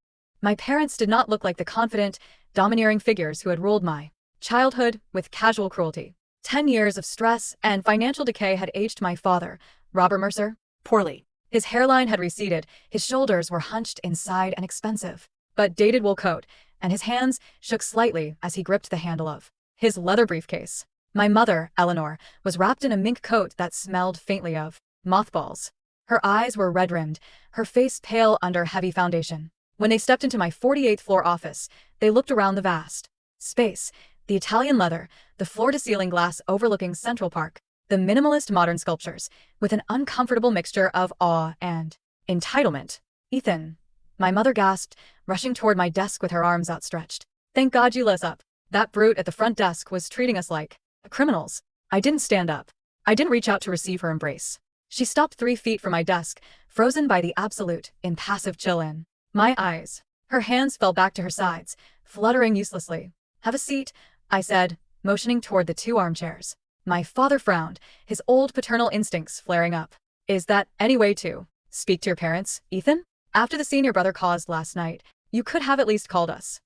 My parents did not look like the confident, domineering figures who had ruled my childhood with casual cruelty. 10 years of stress and financial decay had aged my father, Robert Mercer, poorly. His hairline had receded, his shoulders were hunched inside an expensive but dated wool coat, and his hands shook slightly as he gripped the handle of his leather briefcase. My mother, Eleanor, was wrapped in a mink coat that smelled faintly of mothballs. Her eyes were red-rimmed, her face pale under heavy foundation. When they stepped into my 48th floor office, they looked around the vast space, the Italian leather, the floor-to-ceiling glass overlooking Central Park, the minimalist modern sculptures, with an uncomfortable mixture of awe and entitlement. Ethan, my mother gasped, rushing toward my desk with her arms outstretched. Thank God you lit us up. That brute at the front desk was treating us like criminals. I didn't stand up. I didn't reach out to receive her embrace. She stopped 3 feet from my desk, frozen by the absolute, impassive chill in my eyes. Her hands fell back to her sides, fluttering uselessly. Have a seat, I said, motioning toward the 2 armchairs. My father frowned, his old paternal instincts flaring up. Is that any way to speak to your parents, Ethan? After the scene your brother caused last night, you could have at least called us.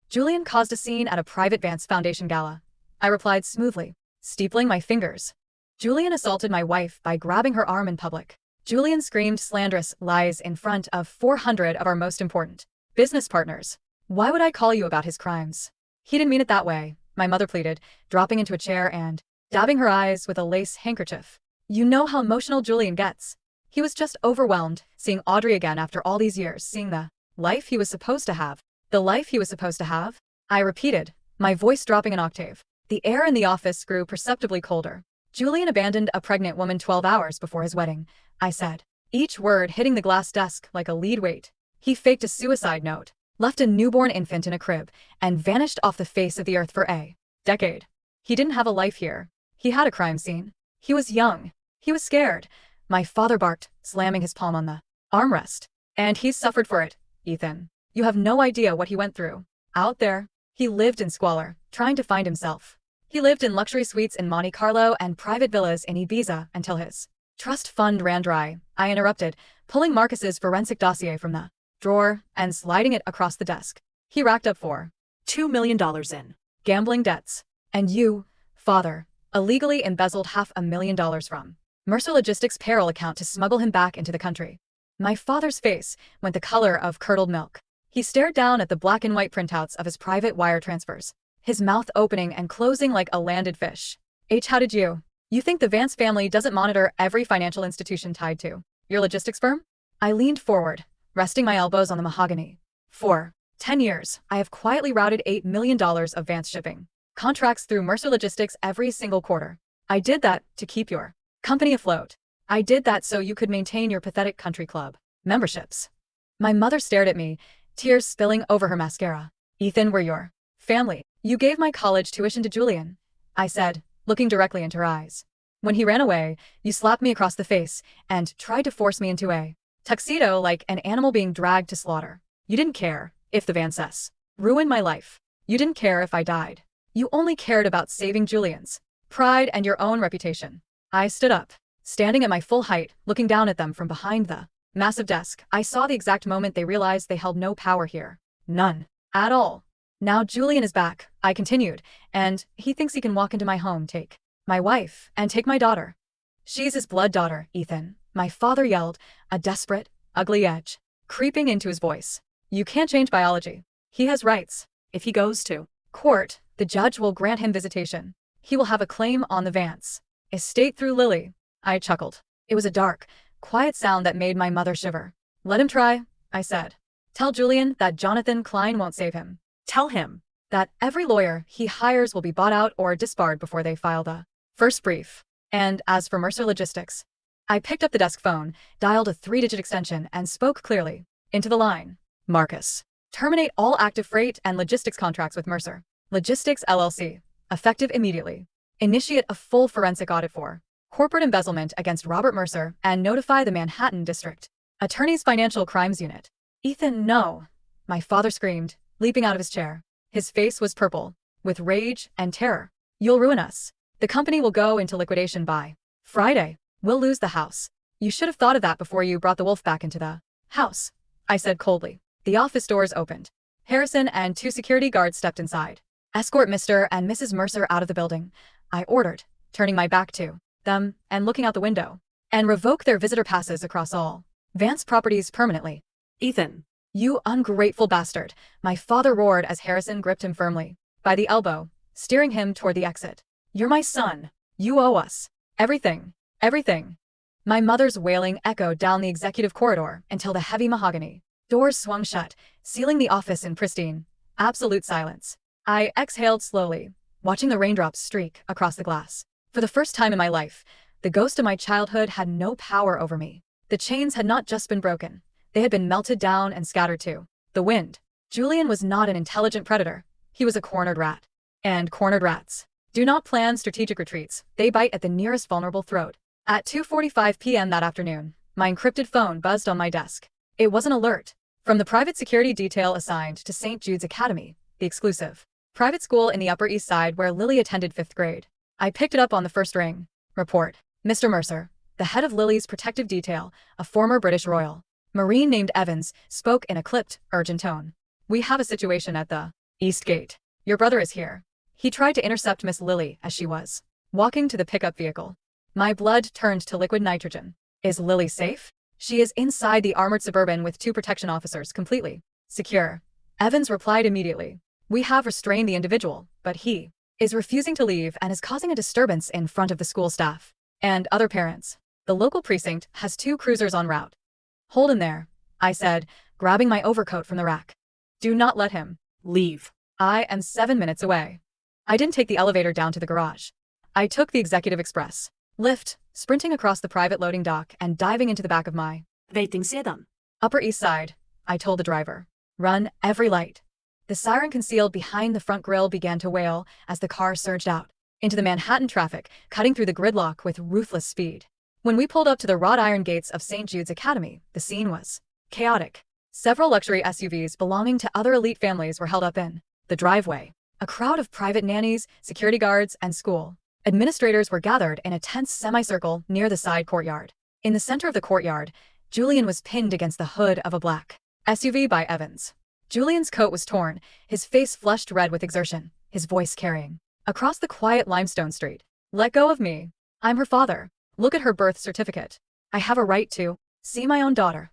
Julian caused a scene at a private Vance Foundation gala. I replied smoothly, steepling my fingers. Julian assaulted my wife by grabbing her arm in public. Julian screamed slanderous lies in front of 400 of our most important business partners. Why would I call you about his crimes? He didn't mean it that way, my mother pleaded, dropping into a chair and dabbing her eyes with a lace handkerchief. You know how emotional Julian gets. He was just overwhelmed, seeing Audrey again after all these years, seeing the life he was supposed to have. The life he was supposed to have? I repeated, my voice dropping an octave. The air in the office grew perceptibly colder. Julian abandoned a pregnant woman 12 hours before his wedding, I said, each word hitting the glass desk like a lead weight. He faked a suicide note, left a newborn infant in a crib, and vanished off the face of the earth for a decade. He didn't have a life here. He had a crime scene. He was young. He was scared. My father barked, slamming his palm on the armrest. And he's suffered for it, Ethan. You have no idea what he went through. Out there, he lived in squalor, trying to find himself. He lived in luxury suites in Monte Carlo and private villas in Ibiza until his trust fund ran dry. I interrupted, pulling Marcus's forensic dossier from the drawer and sliding it across the desk. He racked up $2 million in gambling debts. And you, father, illegally embezzled $500,000 from Mercer Logistics' payroll account to smuggle him back into the country. My father's face went the color of curdled milk. He stared down at the black and white printouts of his private wire transfers, his mouth opening and closing like a landed fish. How did you? You think the Vance family doesn't monitor every financial institution tied to your logistics firm? I leaned forward, resting my elbows on the mahogany. For 10 years, I have quietly routed $8 million of Vance shipping contracts through Mercer Logistics every single quarter. I did that to keep your company afloat. I did that so you could maintain your pathetic country club memberships. My mother stared at me, tears spilling over her mascara. Ethan, we're your family. You gave my college tuition to Julian, I said, looking directly into her eyes. When he ran away, you slapped me across the face and tried to force me into a tuxedo like an animal being dragged to slaughter. You didn't care if the Vances ruined my life. You didn't care if I died. You only cared about saving Julian's pride and your own reputation. I stood up, standing at my full height, looking down at them from behind the massive desk. I saw the exact moment they realized they held no power here. None. At all. Now Julian is back, I continued, and he thinks he can walk into my home, take my wife, and take my daughter. She's his blood daughter, Ethan, my father yelled, a desperate, ugly edge creeping into his voice. You can't change biology. He has rights. If he goes to court, the judge will grant him visitation. He will have a claim on the Vance estate through Lily. I chuckled. It was a dark, quiet sound that made my mother shiver. Let him try, I said. Tell Julian that Jonathan Klein won't save him. Tell him that every lawyer he hires will be bought out or disbarred before they file the first brief. And as for Mercer Logistics, I picked up the desk phone, dialed a 3-digit extension, and spoke clearly into the line. Marcus, terminate all active freight and logistics contracts with Mercer Logistics LLC, effective immediately. Initiate a full forensic audit for corporate embezzlement against Robert Mercer and notify the Manhattan District Attorney's Financial Crimes Unit. Ethan, no, my father screamed, leaping out of his chair. His face was purple with rage and terror. You'll ruin us. The company will go into liquidation by Friday. We'll lose the house. You should have thought of that before you brought the wolf back into the house, I said coldly. The office doors opened. Harrison and 2 security guards stepped inside. Escort Mr. and Mrs. Mercer out of the building, I ordered, turning my back to them and looking out the window. And revoke their visitor passes across all Vance properties permanently. Ethan, you ungrateful bastard, my father roared as Harrison gripped him firmly by the elbow, steering him toward the exit. You're my son. You owe us everything, everything. My mother's wailing echoed down the executive corridor until the heavy mahogany doors swung shut, sealing the office in pristine, absolute silence. I exhaled slowly, watching the raindrops streak across the glass. For the first time in my life, the ghost of my childhood had no power over me. The chains had not just been broken. They had been melted down and scattered to the wind. Julian was not an intelligent predator. He was a cornered rat. And cornered rats do not plan strategic retreats. They bite at the nearest vulnerable throat. At 2:45 p.m. that afternoon, my encrypted phone buzzed on my desk. It was an alert from the private security detail assigned to St. Jude's Academy, the exclusive private school in the Upper East Side where Lily attended 5th grade. I picked it up on the first ring. Report. Mr. Mercer, the head of Lily's protective detail, a former British Royal Marine named Evans, spoke in a clipped, urgent tone. We have a situation at the East Gate. Your brother is here. He tried to intercept Miss Lily as she was walking to the pickup vehicle. My blood turned to liquid nitrogen. Is Lily safe? She is inside the armored Suburban with 2 protection officers, completely secure. Evans replied immediately. We have restrained the individual, but he is refusing to leave and is causing a disturbance in front of the school staff and other parents. The local precinct has 2 cruisers en route. Hold him there, I said, grabbing my overcoat from the rack. Do not let him leave. I am 7 minutes away. I didn't take the elevator down to the garage. I took the Executive Express lift, sprinting across the private loading dock and diving into the back of my waiting sedan. Upper East Side, I told the driver. Run every light. The siren concealed behind the front grille began to wail as the car surged out into the Manhattan traffic, cutting through the gridlock with ruthless speed. When we pulled up to the wrought iron gates of St. Jude's Academy, the scene was chaotic. Several luxury SUVs belonging to other elite families were held up in the driveway. A crowd of private nannies, security guards, and school administrators were gathered in a tense semicircle near the side courtyard. In the center of the courtyard, Julian was pinned against the hood of a black SUV by Evans. Julian's coat was torn, his face flushed red with exertion, his voice carrying across the quiet limestone street. Let go of me. I'm her father. Look at her birth certificate. I have a right to see my own daughter.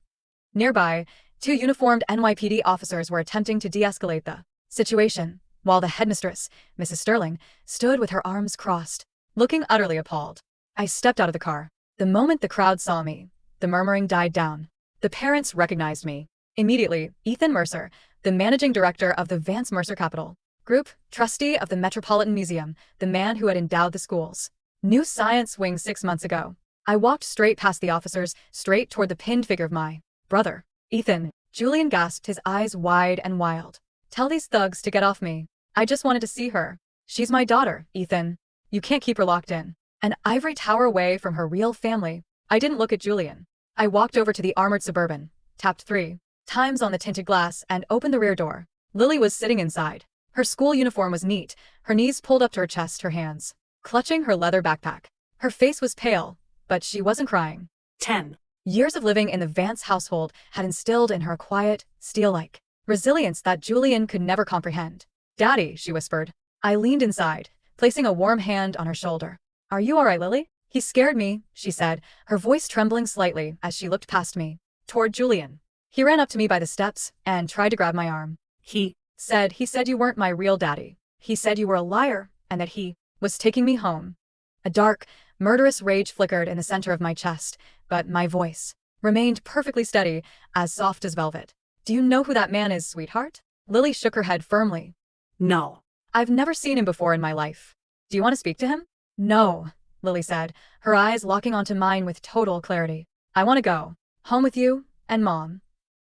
Nearby, 2 uniformed NYPD officers were attempting to de-escalate the situation, while the headmistress, Mrs. Sterling, stood with her arms crossed, looking utterly appalled. I stepped out of the car. The moment the crowd saw me, the murmuring died down. The parents recognized me. Immediately, Ethan Mercer, the managing director of the Vance Mercer Capital Group, trustee of the Metropolitan Museum, the man who had endowed the school's new science wing 6 months ago. I walked straight past the officers, straight toward the pinned figure of my brother. Ethan, Julian gasped, his eyes wide and wild. Tell these thugs to get off me. I just wanted to see her. She's my daughter, Ethan. You can't keep her locked in an ivory tower away from her real family. I didn't look at Julian. I walked over to the armored Suburban, tapped 3 times on the tinted glass, and opened the rear door. Lily was sitting inside. Her school uniform was neat, her knees pulled up to her chest, her hands clutching her leather backpack. Her face was pale, but she wasn't crying. 10 years of living in the Vance household had instilled in her a quiet, steel-like resilience that Julian could never comprehend. Daddy, she whispered. I leaned inside, placing a warm hand on her shoulder. Are you all right, Lily? He scared me, she said, her voice trembling slightly as she looked past me, toward Julian. He ran up to me by the steps and tried to grab my arm. He said you weren't my real daddy. He said you were a liar and that he was taking me home. A dark, murderous rage flickered in the center of my chest, but my voice remained perfectly steady, as soft as velvet. Do you know who that man is, sweetheart? Lily shook her head firmly. No. I've never seen him before in my life. Do you want to speak to him? No, Lily said, her eyes locking onto mine with total clarity. I want to go home with you and Mom.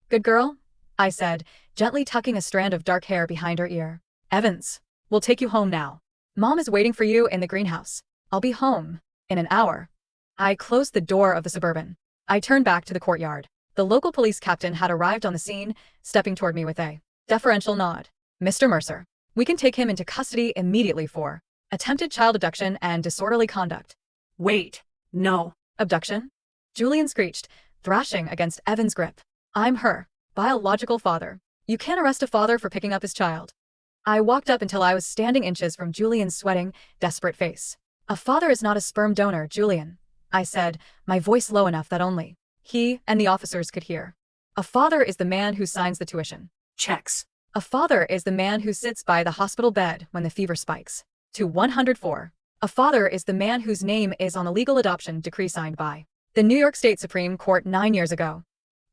Good girl, I said, gently tucking a strand of dark hair behind her ear. Evans, we'll take you home now. Mom is waiting for you in the greenhouse. I'll be home in an hour. I closed the door of the Suburban. I turned back to the courtyard. The local police captain had arrived on the scene, stepping toward me with a deferential nod. Mr. Mercer, we can take him into custody immediately for attempted child abduction and disorderly conduct. Wait, no. Abduction? Julian screeched, thrashing against Evan's grip. I'm her biological father. You can't arrest a father for picking up his child. I walked up until I was standing inches from Julian's sweating, desperate face. A father is not a sperm donor, Julian, I said, my voice low enough that only he and the officers could hear. A father is the man who signs the tuition checks. A father is the man who sits by the hospital bed when the fever spikes to 104. A father is the man whose name is on the legal adoption decree signed by the New York State Supreme Court 9 years ago.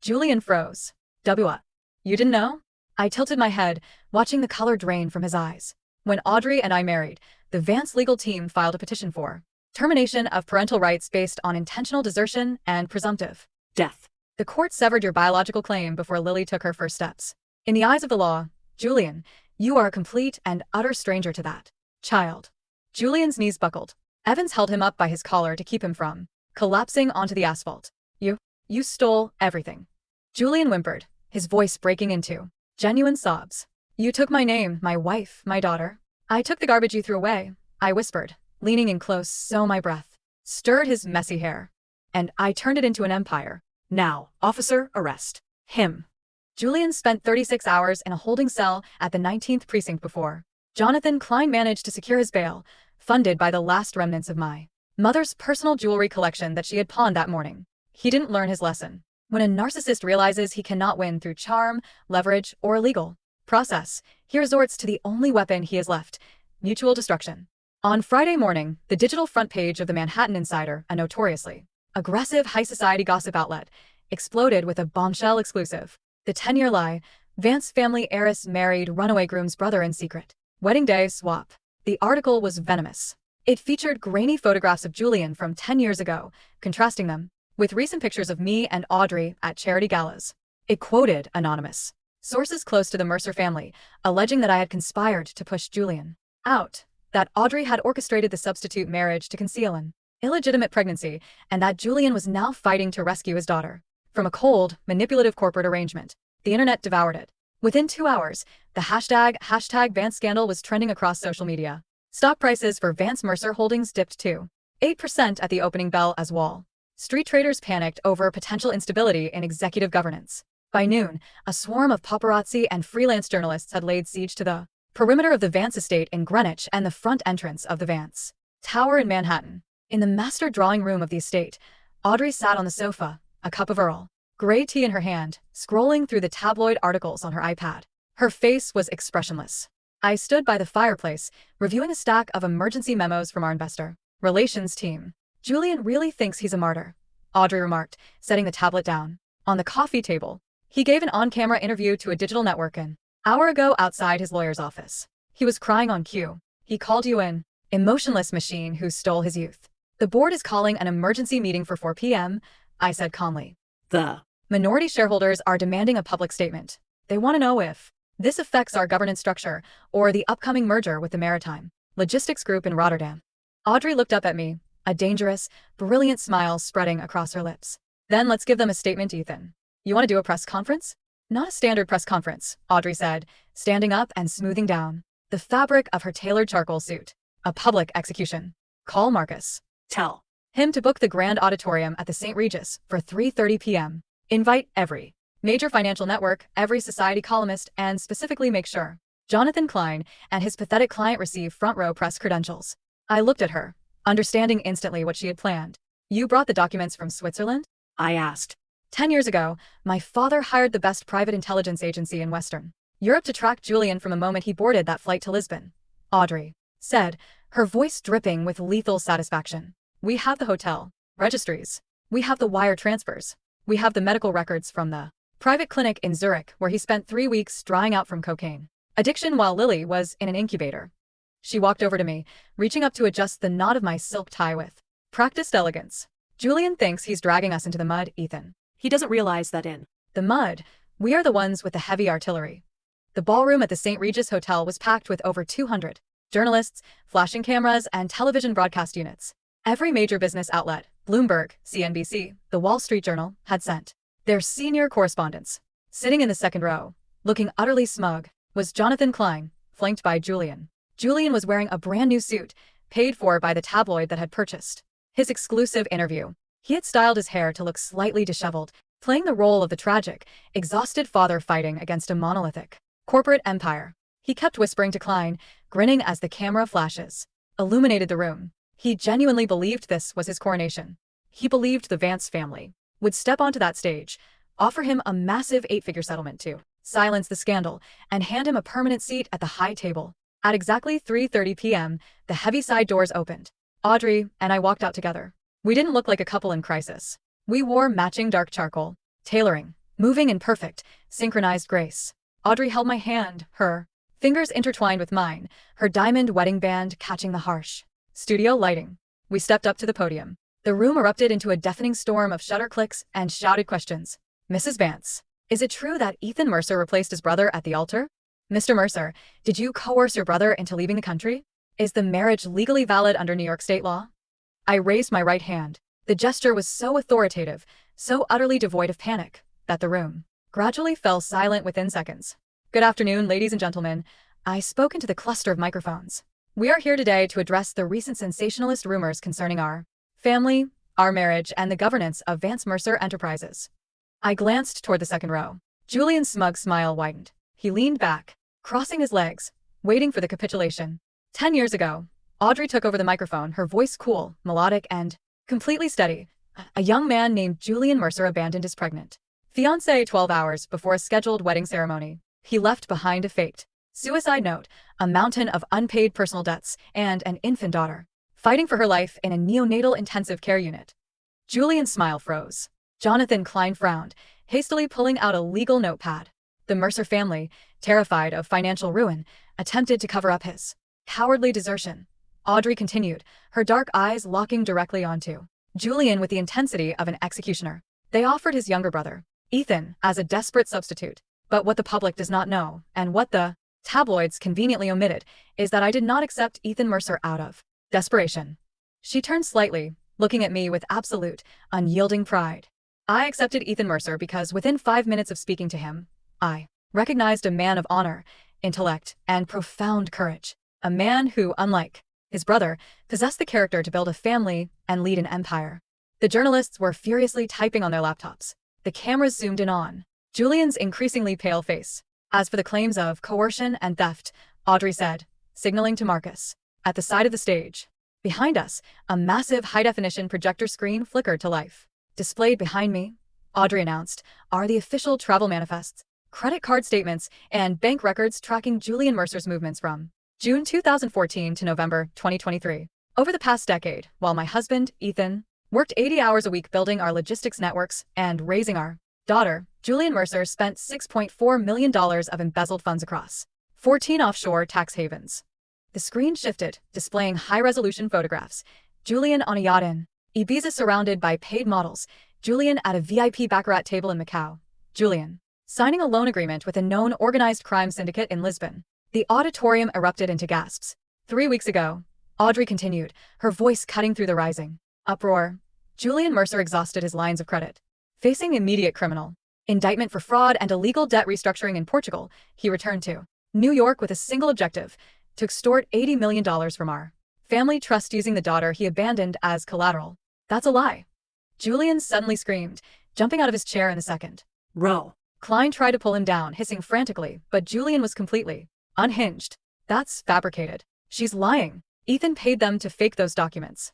Julian froze. You didn't know? I tilted my head, watching the color drain from his eyes. When Audrey and I married, the Vance legal team filed a petition for termination of parental rights based on intentional desertion and presumptive death. The court severed your biological claim before Lily took her first steps. In the eyes of the law, Julian, you are a complete and utter stranger to that child. Julian's knees buckled. Evans held him up by his collar to keep him from collapsing onto the asphalt. You stole everything. Julian whimpered, his voice breaking into genuine sobs. You took my name, my wife, my daughter. I took the garbage you threw away, I whispered, leaning in close so my breath stirred his messy hair. And I turned it into an empire. Now, officer, arrest him. Julian spent 36 hours in a holding cell at the 19th precinct before Jonathan Klein managed to secure his bail, funded by the last remnants of my mother's personal jewelry collection that she had pawned that morning. He didn't learn his lesson. When a narcissist realizes he cannot win through charm, leverage, or a legal process, he resorts to the only weapon he has left: mutual destruction. On Friday morning, the digital front page of the Manhattan Insider, a notoriously aggressive high society gossip outlet, exploded with a bombshell exclusive. The 10-year lie: Vance family heiress married runaway groom's brother in secret. Wedding day swap. The article was venomous. It featured grainy photographs of Julian from 10 years ago, contrasting them with recent pictures of me and Audrey at charity galas. It quoted anonymous sources close to the Mercer family, alleging that I had conspired to push Julian out, that Audrey had orchestrated the substitute marriage to conceal an illegitimate pregnancy, and that Julian was now fighting to rescue his daughter from a cold, manipulative corporate arrangement. The internet devoured it. Within 2 hours, the hashtag Vance scandal was trending across social media. Stock prices for Vance Mercer Holdings dipped to 8% at the opening bell as Wall Street traders panicked over potential instability in executive governance. By noon, a swarm of paparazzi and freelance journalists had laid siege to the perimeter of the Vance estate in Greenwich and the front entrance of the Vance Tower in Manhattan. In the master drawing room of the estate, Audrey sat on the sofa, a cup of Earl Grey tea in her hand, scrolling through the tabloid articles on her iPad. Her face was expressionless. I stood by the fireplace, reviewing a stack of emergency memos from our investor relations team. Julian really thinks he's a martyr, Audrey remarked, setting the tablet down on the coffee table. He gave an on-camera interview to a digital network an hour ago outside his lawyer's office. He was crying on cue. He called you an emotionless machine who stole his youth. The board is calling an emergency meeting for 4 p.m., I said calmly. The minority shareholders are demanding a public statement. They want to know if this affects our governance structure or the upcoming merger with the Maritime Logistics Group in Rotterdam. Audrey looked up at me, a dangerous, brilliant smile spreading across her lips. Then let's give them a statement, Ethan. You want to do a press conference? Not a standard press conference, Audrey said, standing up and smoothing down the fabric of her tailored charcoal suit. A public execution. Call Marcus. Tell him to book the Grand Auditorium at the St. Regis for 3:30 p.m. Invite every major financial network, every society columnist, and specifically make sure Jonathan Klein and his pathetic client receive front-row press credentials. I looked at her, understanding instantly what she had planned. You brought the documents from Switzerland? I asked. 10 years ago, my father hired the best private intelligence agency in Western Europe to track Julian from the moment he boarded that flight to Lisbon. Audrey said, her voice dripping with lethal satisfaction. We have the hotel registries. We have the wire transfers. We have the medical records from the private clinic in Zurich where he spent 3 weeks drying out from cocaine addiction while Lily was in an incubator. She walked over to me, reaching up to adjust the knot of my silk tie with practiced elegance. Julian thinks he's dragging us into the mud, Ethan. He doesn't realize that in the mud, we are the ones with the heavy artillery. The ballroom at the St. Regis Hotel was packed with over 200 journalists, flashing cameras, and television broadcast units. Every major business outlet, Bloomberg, CNBC, The Wall Street Journal, had sent their senior correspondents. Sitting in the second row, looking utterly smug, was Jonathan Klein, flanked by Julian. Julian was wearing a brand new suit, paid for by the tabloid that had purchased his exclusive interview. He had styled his hair to look slightly disheveled, playing the role of the tragic, exhausted father fighting against a monolithic corporate empire. He kept whispering to Klein, grinning as the camera flashes illuminated the room. He genuinely believed this was his coronation. He believed the Vance family would step onto that stage, offer him a massive 8-figure settlement to silence the scandal, and hand him a permanent seat at the high table. At exactly 3:30 p.m., the heavy side doors opened. Audrey and I walked out together. We didn't look like a couple in crisis. We wore matching dark charcoal tailoring, moving in perfect, synchronized grace. Audrey held my hand, her fingers intertwined with mine, her diamond wedding band catching the harsh studio lighting. We stepped up to the podium. The room erupted into a deafening storm of shutter clicks and shouted questions. Mrs. Vance, is it true that Ethan Mercer replaced his brother at the altar? Mr. Mercer, did you coerce your brother into leaving the country? Is the marriage legally valid under New York state law? I raised my right hand. The gesture was so authoritative, so utterly devoid of panic, that the room gradually fell silent within seconds. Good afternoon, ladies and gentlemen. I spoke into the cluster of microphones. We are here today to address the recent sensationalist rumors concerning our family, our marriage, and the governance of Vance Mercer Enterprises. I glanced toward the second row. Julian's smug smile widened. He leaned back, crossing his legs, waiting for the capitulation. 10 years ago, Audrey took over the microphone, her voice cool, melodic, and completely steady. A young man named Julian Mercer abandoned his pregnant fiance 12 hours before a scheduled wedding ceremony. He left behind a faked suicide note, a mountain of unpaid personal debts, and an infant daughter, fighting for her life in a neonatal intensive care unit. Julian's smile froze. Jonathan Klein frowned, hastily pulling out a legal notepad. The Mercer family, terrified of financial ruin, attempted to cover up his cowardly desertion. Audrey continued, her dark eyes locking directly onto Julian with the intensity of an executioner. They offered his younger brother, Ethan as a desperate substitute. But what the public does not know, and what the tabloids conveniently omitted, is that I did not accept Ethan Mercer out of desperation. She turned slightly, looking at me with absolute, unyielding pride. I accepted Ethan Mercer because within 5 minutes of speaking to him, I recognized a man of honor, intellect, and profound courage. A man who, unlike his brother, possessed the character to build a family and lead an empire. The journalists were furiously typing on their laptops. The cameras zoomed in on Julian's increasingly pale face. As for the claims of coercion and theft, Audrey said, signaling to Marcus. At the side of the stage, behind us, a massive high-definition projector screen flickered to life. Displayed behind me, Audrey announced, are the official travel manifests, credit card statements, and bank records tracking Julian Mercer's movements from June 2014 to November 2023. Over the past decade, while my husband, Ethan, worked 80 hours a week building our logistics networks and raising our daughter, Julian Mercer spent $6.4 million of embezzled funds across 14 offshore tax havens. The screen shifted, displaying high-resolution photographs. Julian on a yacht in Ibiza surrounded by paid models. Julian at a VIP baccarat table in Macau. Julian signing a loan agreement with a known organized crime syndicate in Lisbon. The auditorium erupted into gasps. 3 weeks ago, Audrey continued, her voice cutting through the rising uproar. Julian Mercer exhausted his lines of credit. Facing immediate criminal indictment for fraud and illegal debt restructuring in Portugal, he returned to New York with a single objective, to extort $80 million from our family trust using the daughter he abandoned as collateral. That's a lie. Julian suddenly screamed, jumping out of his chair in the second row. Klein tried to pull him down, hissing frantically, but Julian was completely unhinged. That's fabricated. She's lying. Ethan paid them to fake those documents.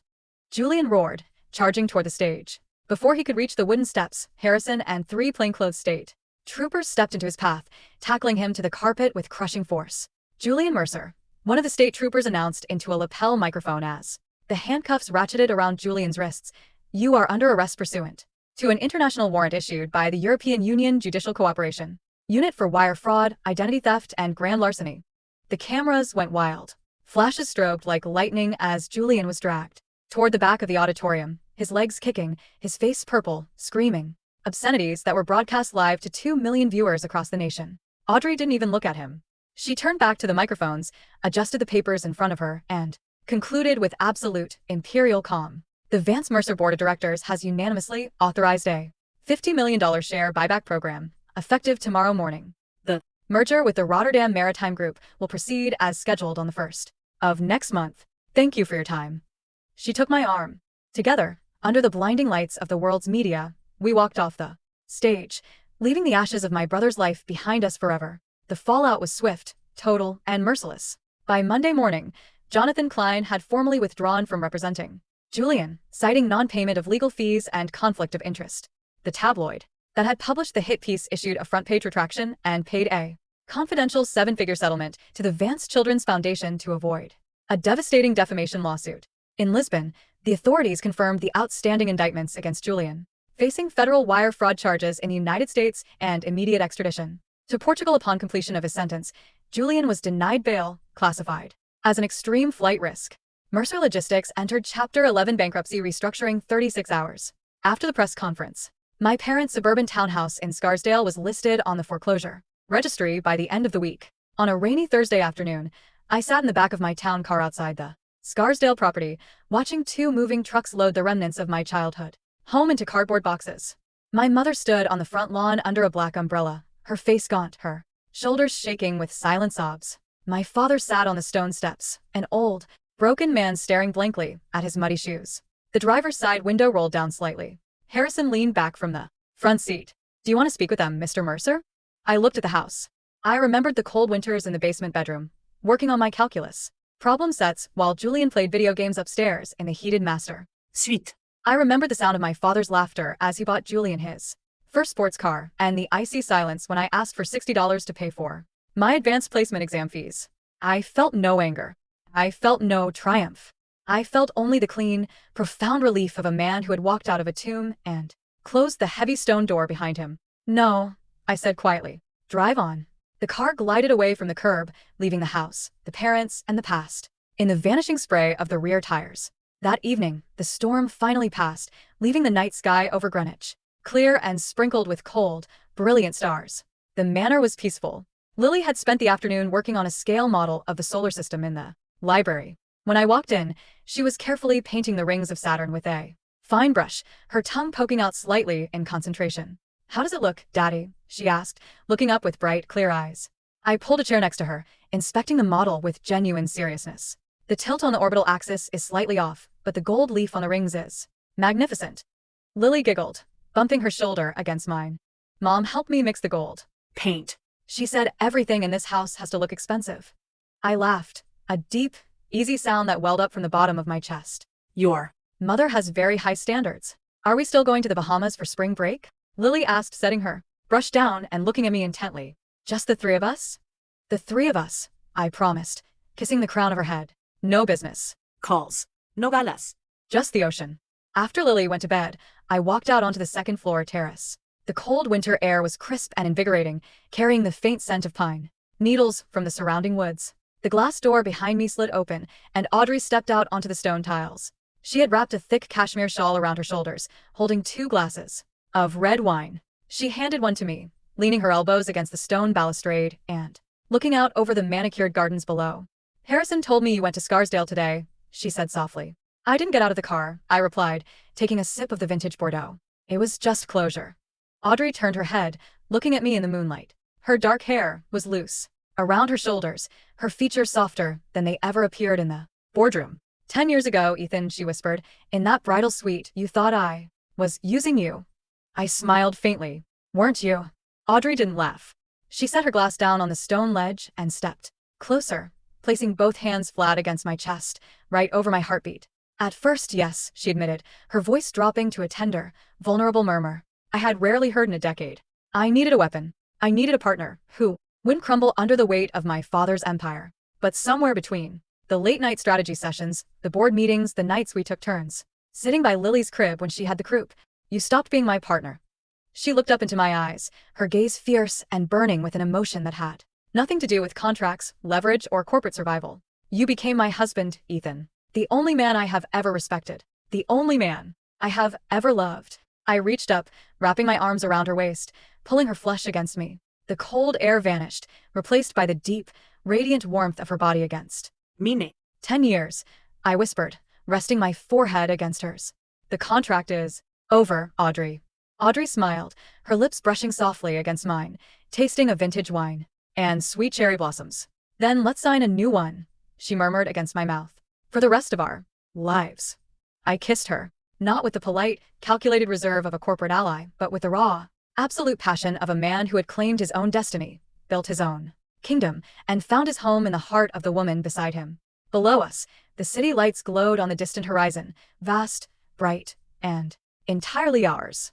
Julian roared, charging toward the stage. Before he could reach the wooden steps, Harrison and 3 plainclothes state troopers stepped into his path, tackling him to the carpet with crushing force. Julian Mercer, one of the state troopers announced into a lapel microphone as the handcuffs ratcheted around Julian's wrists. You are under arrest pursuant to an international warrant issued by the European Union Judicial Cooperation Unit for wire fraud, identity theft, and grand larceny. The cameras went wild. Flashes strobed like lightning as Julian was dragged toward the back of the auditorium, his legs kicking, his face purple, screaming obscenities that were broadcast live to 2 million viewers across the nation. Audrey didn't even look at him. She turned back to the microphones, adjusted the papers in front of her, and concluded with absolute, imperial calm. The Vance Mercer Board of Directors has unanimously authorized a $50 million share buyback program, effective tomorrow morning. The merger with the Rotterdam Maritime Group will proceed as scheduled on the 1st of next month. Thank you for your time. She took my arm. Together, under the blinding lights of the world's media, we walked off the stage, leaving the ashes of my brother's life behind us forever. The fallout was swift, total, and merciless. By Monday morning, Jonathan Klein had formally withdrawn from representing Julian, citing non-payment of legal fees and conflict of interest. The tabloid that had published the hit piece issued a front-page retraction and paid a confidential 7-figure settlement to the Vance Children's Foundation to avoid a devastating defamation lawsuit. In Lisbon, the authorities confirmed the outstanding indictments against Julian, facing federal wire fraud charges in the United States and immediate extradition to Portugal upon completion of his sentence. Julian was denied bail, classified as an extreme flight risk. Mercer Logistics entered Chapter 11 bankruptcy, restructuring 36 hours after the press conference. My parents' suburban townhouse in Scarsdale was listed on the foreclosure registry by the end of the week. On a rainy Thursday afternoon, I sat in the back of my town car outside the Scarsdale property, watching 2 moving trucks load the remnants of my childhood home into cardboard boxes. My mother stood on the front lawn under a black umbrella, her face gaunt, her shoulders shaking with silent sobs. My father sat on the stone steps, an old, broken man staring blankly at his muddy shoes. The driver's side window rolled down slightly. Harrison leaned back from the front seat. Do you want to speak with them, Mr. Mercer? I looked at the house. I remembered the cold winters in the basement bedroom, working on my calculus problem sets while Julian played video games upstairs in the heated master suite. I remembered the sound of my father's laughter as he bought Julian his first sports car, and the icy silence when I asked for $60 to pay for my advanced placement exam fees. I felt no anger. I felt no triumph. I felt only the clean, profound relief of a man who had walked out of a tomb and closed the heavy stone door behind him. No, I said quietly. Drive on. The car glided away from the curb, leaving the house, the parents, and the past in the vanishing spray of the rear tires. That evening, the storm finally passed, leaving the night sky over Greenwich clear and sprinkled with cold, brilliant stars. The manor was peaceful. Lily had spent the afternoon working on a scale model of the solar system in the library. When I walked in, she was carefully painting the rings of Saturn with a fine brush, her tongue poking out slightly in concentration. "How does it look, Daddy?" she asked, looking up with bright, clear eyes. I pulled a chair next to her, inspecting the model with genuine seriousness. The tilt on the orbital axis is slightly off, but the gold leaf on the rings is magnificent. Lily giggled, bumping her shoulder against mine. "Mom, help me mix the gold paint." She said everything in this house has to look expensive. I laughed, a deep, easy sound that welled up from the bottom of my chest. "Your mother has very high standards. Are we still going to the Bahamas for spring break?" Lily asked, setting her brush down and looking at me intently. "Just the three of us?" "The three of us," I promised, kissing the crown of her head. "No business calls, no galas, just the ocean." After Lily went to bed, I walked out onto the second-floor terrace. The cold winter air was crisp and invigorating, carrying the faint scent of pine needles from the surrounding woods. The glass door behind me slid open, and Audrey stepped out onto the stone tiles. She had wrapped a thick cashmere shawl around her shoulders, holding 2 glasses of red wine. She handed one to me, leaning her elbows against the stone balustrade and looking out over the manicured gardens below. "Harrison told me you went to Scarsdale today," she said softly. "I didn't get out of the car," I replied, taking a sip of the vintage Bordeaux. "It was just closure." Audrey turned her head, looking at me in the moonlight. Her dark hair was loose around her shoulders, her features softer than they ever appeared in the boardroom. "10 years ago, Ethan," she whispered, "in that bridal suite, you thought I was using you." I smiled faintly. "Weren't you?" Audrey didn't laugh. She set her glass down on the stone ledge and stepped closer, placing both hands flat against my chest, right over my heartbeat. "At first, yes," she admitted, her voice dropping to a tender, vulnerable murmur I had rarely heard in a decade. "I needed a weapon. I needed a partner who wouldn't crumble under the weight of my father's empire." But somewhere between the late-night strategy sessions, the board meetings, the nights we took turns sitting by Lily's crib when she had the croup, you stopped being my partner. She looked up into my eyes, her gaze fierce and burning with an emotion that had nothing to do with contracts, leverage, or corporate survival. "You became my husband, Ethan. The only man I have ever respected. The only man I have ever loved." I reached up, wrapping my arms around her waist, pulling her flesh against me. The cold air vanished, replaced by the deep, radiant warmth of her body against me. 10 years, I whispered, resting my forehead against hers. "The contract is over, Audrey." Audrey smiled, her lips brushing softly against mine, tasting of vintage wine and sweet cherry blossoms. "Then let's sign a new one," she murmured against my mouth. "For the rest of our lives." I kissed her, not with the polite, calculated reserve of a corporate ally, but with the raw, absolute passion of a man who had claimed his own destiny, built his own kingdom, and found his home in the heart of the woman beside him. Below us, the city lights glowed on the distant horizon, vast, bright, and entirely ours.